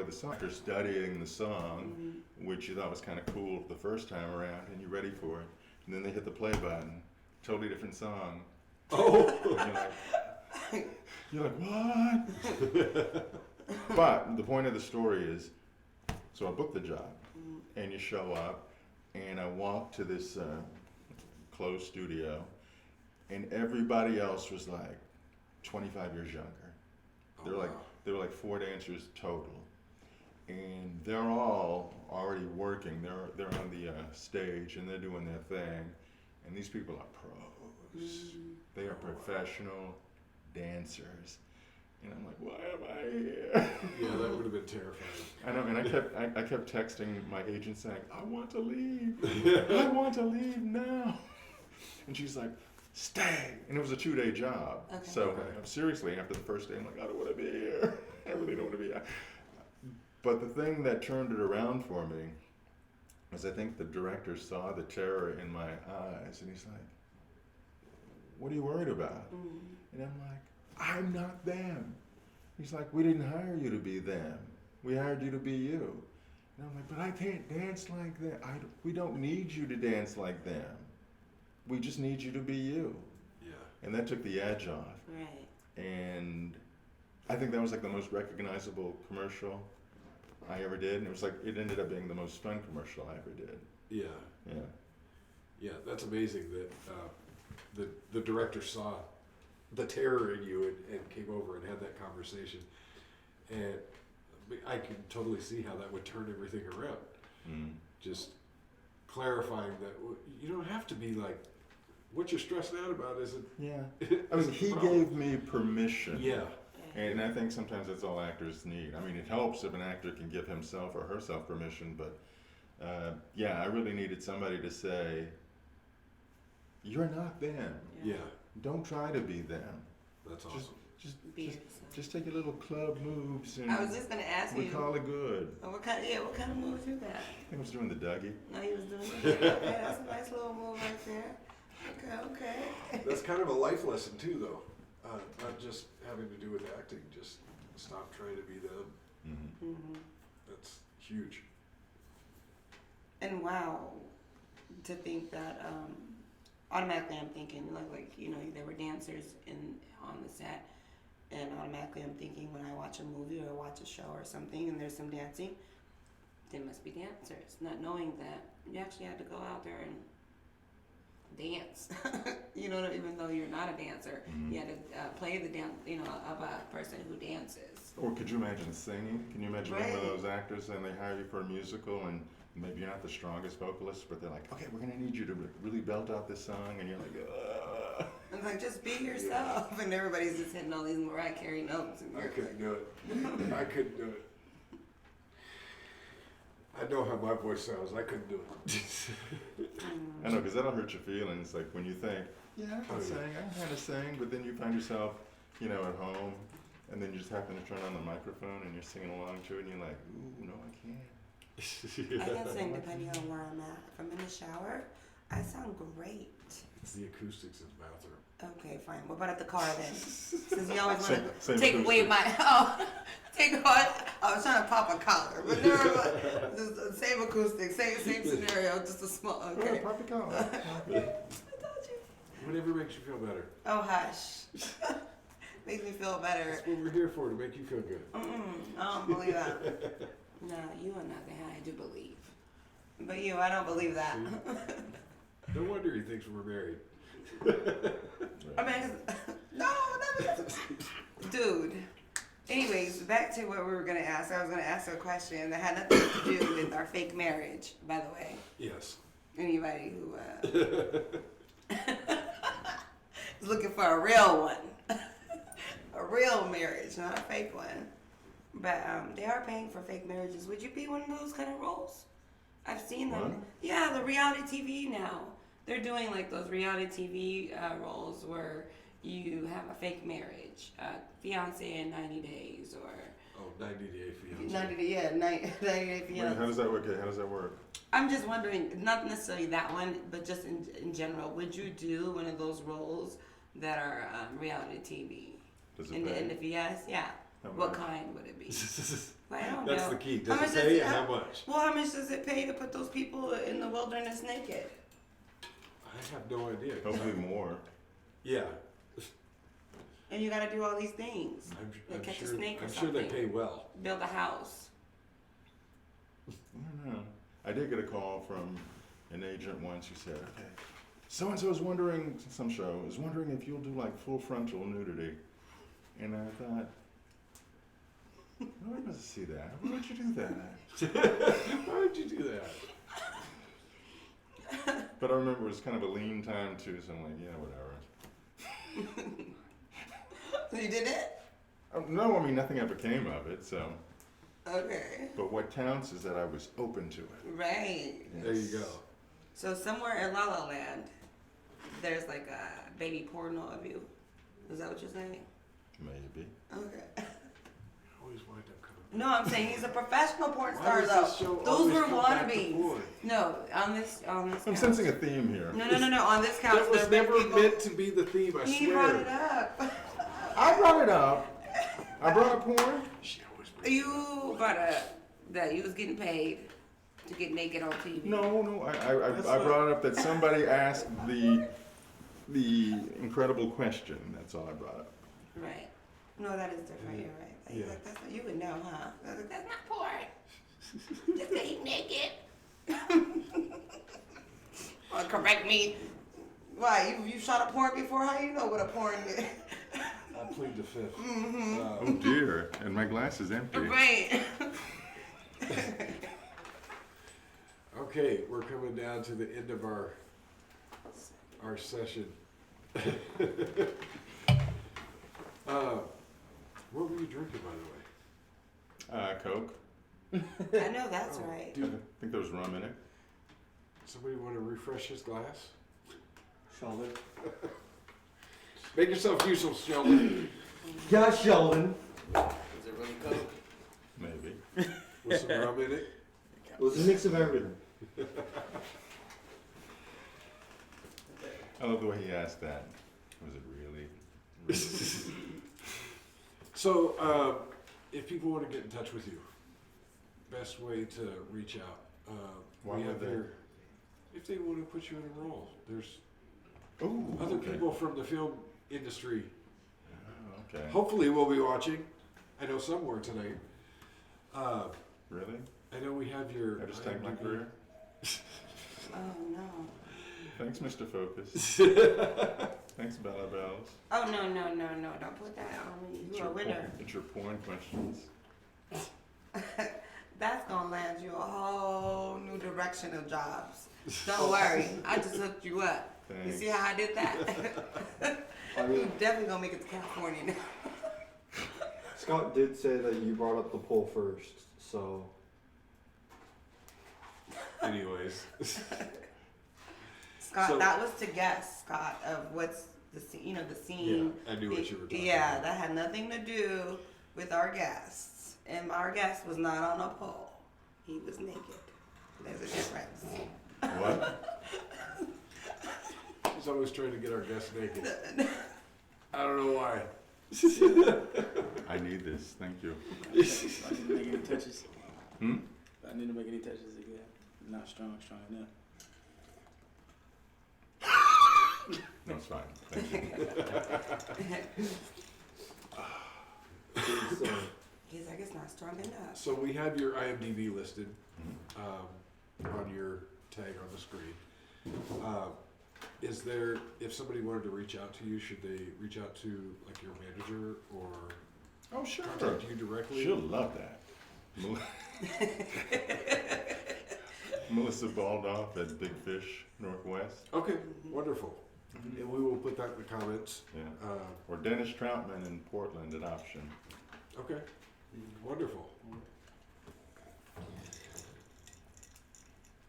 the song. After studying the song, which you thought was kind of cool the first time around, and you're ready for it, and then they hit the play button, totally different song. Oh. And you're like, what? But the point of the story is, so I booked the job, and you show up, and I walk to this closed studio, and everybody else was like 25 years younger. There were like 4 dancers total, and they're all already working. They're on the stage and they're doing their thing, and these people are pros. They are professional dancers, and I'm like, why am I here? Yeah, that would have been terrifying. I know, and I kept texting my agent saying, "I want to leave. I want to leave now." And she's like, "Stay." And it was a 2-day job. Okay. So seriously, after the first day, I'm like, I don't want to be here. I really don't want to be here. But the thing that turned it around for me was I think the director saw the terror in my eyes, and he's like, "What are you worried about?" And I'm like, "I'm not them." He's like, "We didn't hire you to be them. We hired you to be you." And I'm like, "But I can't dance like that. We don't need you to dance like them. We just need you to be you." Yeah. And that took the edge off. Right. And I think that was like the most recognizable commercial I ever did. And it was like, it ended up being the most fun commercial I ever did. Yeah. Yeah. Yeah, that's amazing that the director saw the terror in you and came over and had that conversation. And I can totally see how that would turn everything around. Just clarifying that you don't have to be like, what you're stressed out about isn't. Yeah. I mean, he gave me permission. Yeah. And I think sometimes that's all actors need. I mean, it helps if an actor can give himself or herself permission, but yeah, I really needed somebody to say, "You're not them. Yeah. Don't try to be them. That's awesome. Just take your little club moves and I was just gonna ask we you. call it good." What kind of moves you got? I think I was doing the Dougie. No, he was doing it. Okay, that's a nice little move right there. Okay. That's kind of a life lesson too, though. Not just having to do with acting. Just stop trying to be them. That's huge. And wow, to think that automatically I'm thinking like there were dancers on the set, and automatically I'm thinking when I watch a movie or watch a show or something and there's some dancing, they must be dancers, not knowing that you actually had to go out there and dance. Even though you're not a dancer, you had to play the dance, of a person who dances. Or could you imagine singing? Can you imagine being one of those actors and they hire you for a musical and maybe you're not the strongest vocalist, but they're like, "Okay, we're gonna need you to really belt out this song," and you're like, "Ugh." I'm like, just be yourself, and everybody's just hitting all these Mariah Carey notes. And I couldn't do it. I couldn't do it. I know how my voice sounds. I couldn't do it. I know, because that'll hurt your feelings. Like when you think, "Yeah, I can sing, I know how to sing," but then you find yourself, at home, and then you just happen to turn on the microphone and you're singing along to it, and you're like, "Ooh, no, I can't." I can sing depending on where I'm at. If I'm in the shower, I sound great. It's the acoustics in the bathroom. Okay, fine. What about at the car then? Since you always want Same to take away acoustics. my take away. I was trying to pop a collar, but never mind. Just the same acoustics, same scenario, just a small. Okay. Yeah, pop the collar. I told you. Whatever makes you feel better. Oh hush. Makes me feel better. That's what we're here for, to make you feel good. I don't believe that. No, you are not the I do believe. But you, I don't believe that. No wonder he thinks we're married. I mean, no, dude. Anyways, back to what we were gonna ask. I was gonna ask a question that had nothing to do with our fake marriage, by the way. Yes. Anybody who is looking for a real one, a real marriage, not a fake one. But they are paying for fake marriages. Would you be one of those kind of roles? I've seen them. What? Yeah, the reality TV now. They're doing like those reality TV roles where you have a fake marriage, fiance in 90 days or. Oh, 90 Day Fiance. 90 Day Fiance. Wait, how does that work? How does that work? I'm just wondering, not necessarily that one, but just in general, would you do one of those roles that are reality TV? Does it and, pay? and if yes, yeah, How what much? kind would it be? I don't That's know. the key. How Does much it pay does and how much? Well, how much does it pay to put those people in the wilderness naked? I have no idea. Hopefully more. Yeah. And you got to do all these things. Like catch a snake or I'm something. sure they pay well. Build a house. I don't know. I did get a call from an agent once who said, okay, so-and-so is wondering, some show, is wondering if you'll do like full frontal nudity. And I thought, no one wants to see that. Why would you do that? Why would you do that? But I remember it was kind of a lean time too, so I'm like, yeah, whatever. So you did it? No, I mean, nothing ever came of it, so. Okay. But what counts is that I was open to it. Right. There you go. So somewhere in La La Land, there's like a baby porno of you. Is that what you're saying? Maybe. Okay. I always wind up coming. No, I'm saying he's a professional porn Why star does though. this show Those always were come back to wannabes. porn? No, on this I'm couch. sensing a theme here. No. On this couch, That was there never were people. meant to be the theme, I He swear. brought it up. I brought it up. I brought up porn. She always brings You brought up that you was getting paid to get naked on TV. No, I brought up that somebody asked the incredible question. That's all I brought up. Right. No, that is different. You're right. Yeah. Like, that's what you would know, huh? That's not porn. Just getting naked. Well, correct me. Why? You shot a porn before? How you know what a porn is? I plead the fifth. Oh dear, and my glass is empty. Right. Okay, we're coming down to the end of our session. What were you drinking, by the way? Coke. I know that's right. I think there was rum in it. Somebody want to refresh his glass? Sheldon. Make yourself useful, Sheldon. Yeah, Sheldon. Is it really Coke? Maybe. With some rum in it? It was a mix of everything. I love the way he asked that. Was it really? So, if people want to get in touch with you, best way to reach out. Why we would have they? here, if they want to put you in a role, there's Oh, other okay. people from the film industry. Oh, okay. Hopefully, we'll be watching. I know some were tonight. Really? I know we have your. I just tanked my IMDb. career. Oh no. Thanks, Mr. Focus. Thanks, BellaBellz. Oh no. Don't put that on me. You're a winner. It's your porn questions. That's gonna land you a whole new direction of jobs. Don't worry. I just hooked you up. Thanks. You see how I did that? I You're mean, definitely gonna make it to California now. Scott did say that you brought up the poll first, so. Anyways. Scott, So- that was to guess, Scott, of what's the scene, the scene. Yeah, I knew what you were talking Yeah, about. that had nothing to do with our guests. And our guest was not on a pole. He was naked. There's a difference. What? She's always trying to get our guests naked. I don't know why. I need this. Thank you. I need to make any touches. Hmm? I need to make any touches again. Not strong enough. No, it's fine. Thank you. He's like, it's not strong enough. So we have your IMDb listed on your tag on the screen. Is there, if somebody wanted to reach out to you, should they reach out to like your manager or Oh, sure. contact you directly? She'll love that. Melissa Baldoff at Big Fish Northwest. Okay, wonderful. And we will put that in the comments. Yeah. Or Dennis Troutman in Portland at Option. Okay, wonderful.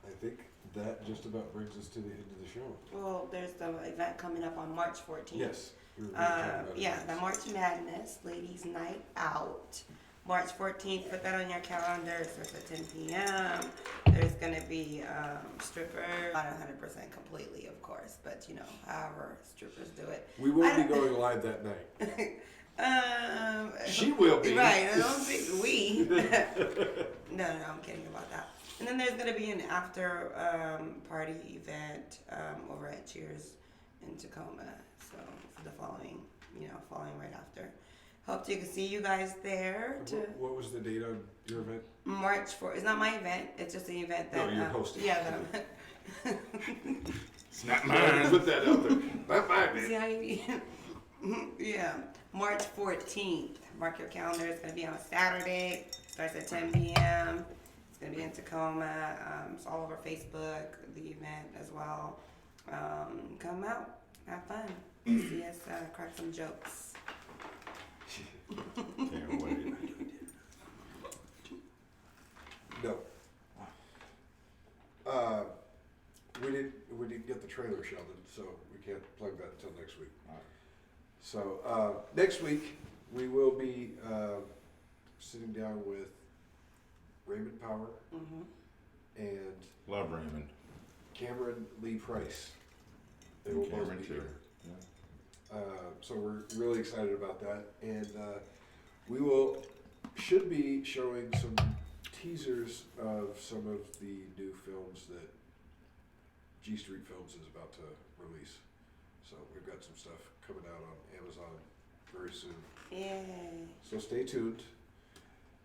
I think that just about brings us to the end of the show. Well, there's the event coming up on March 14th. Yes. we were gonna talk about Yeah, it. the March Madness Ladies Night Out. March 14th, put that on your calendar. It starts at 10 p.m. There's going to be strippers. Not 100% completely, of course, but you know, however strippers do it. We won't be going live that night. She will be. Right, I don't think we. No, I'm kidding about that. And then there's going to be an after party event over at Cheers in Tacoma. So for the following right after. Hope to see you guys there. What was the date on your event? March 4th. It's not my event. It's just an event that. No, you're hosting. Yeah, that I'm. It's not mine. Put that out there. Not mine, man. See how you Yeah, March 14th. Mark your calendar. It's going to be on a Saturday. Starts at 10 p.m. It's going to be in Tacoma. It's all over Facebook, the event as well. Come out. Have fun. See us crack some jokes. Can't wait. No. We didn't get the trailer, Sheldon, so we can't plug that until next week. So next week we will be sitting down with Raymond Power and Love Raymond. Cameron Lee Price. They And will both Cameron be too. here. Yeah. So we're really excited about that, and we should be showing some teasers of some of the new films that G Street Films is about to release. So we've got some stuff coming out on Amazon very soon. Yay. So stay tuned,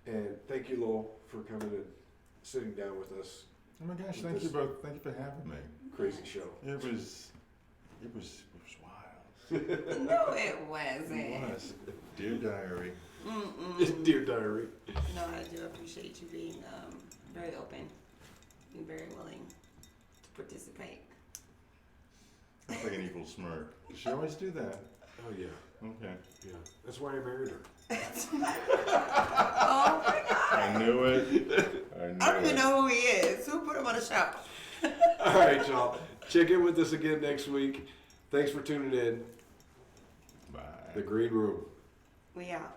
and thank you, Lowell, for coming and sitting down with us. Oh my gosh, with thank you this both. Thank you for having me. Crazy show. It was wild. No, it wasn't. It was. Dear Diary. Dear Diary. No, I do appreciate you being very open, being very willing to participate. That's like an evil smirk. Does she always do that? Oh yeah. Okay. Yeah. That's why I married her. Oh my God. I knew it. I don't even know who he is. Who put him on the show? All right, y'all. Check in with us again next week. Thanks for tuning in. Bye. The Green Room. We out.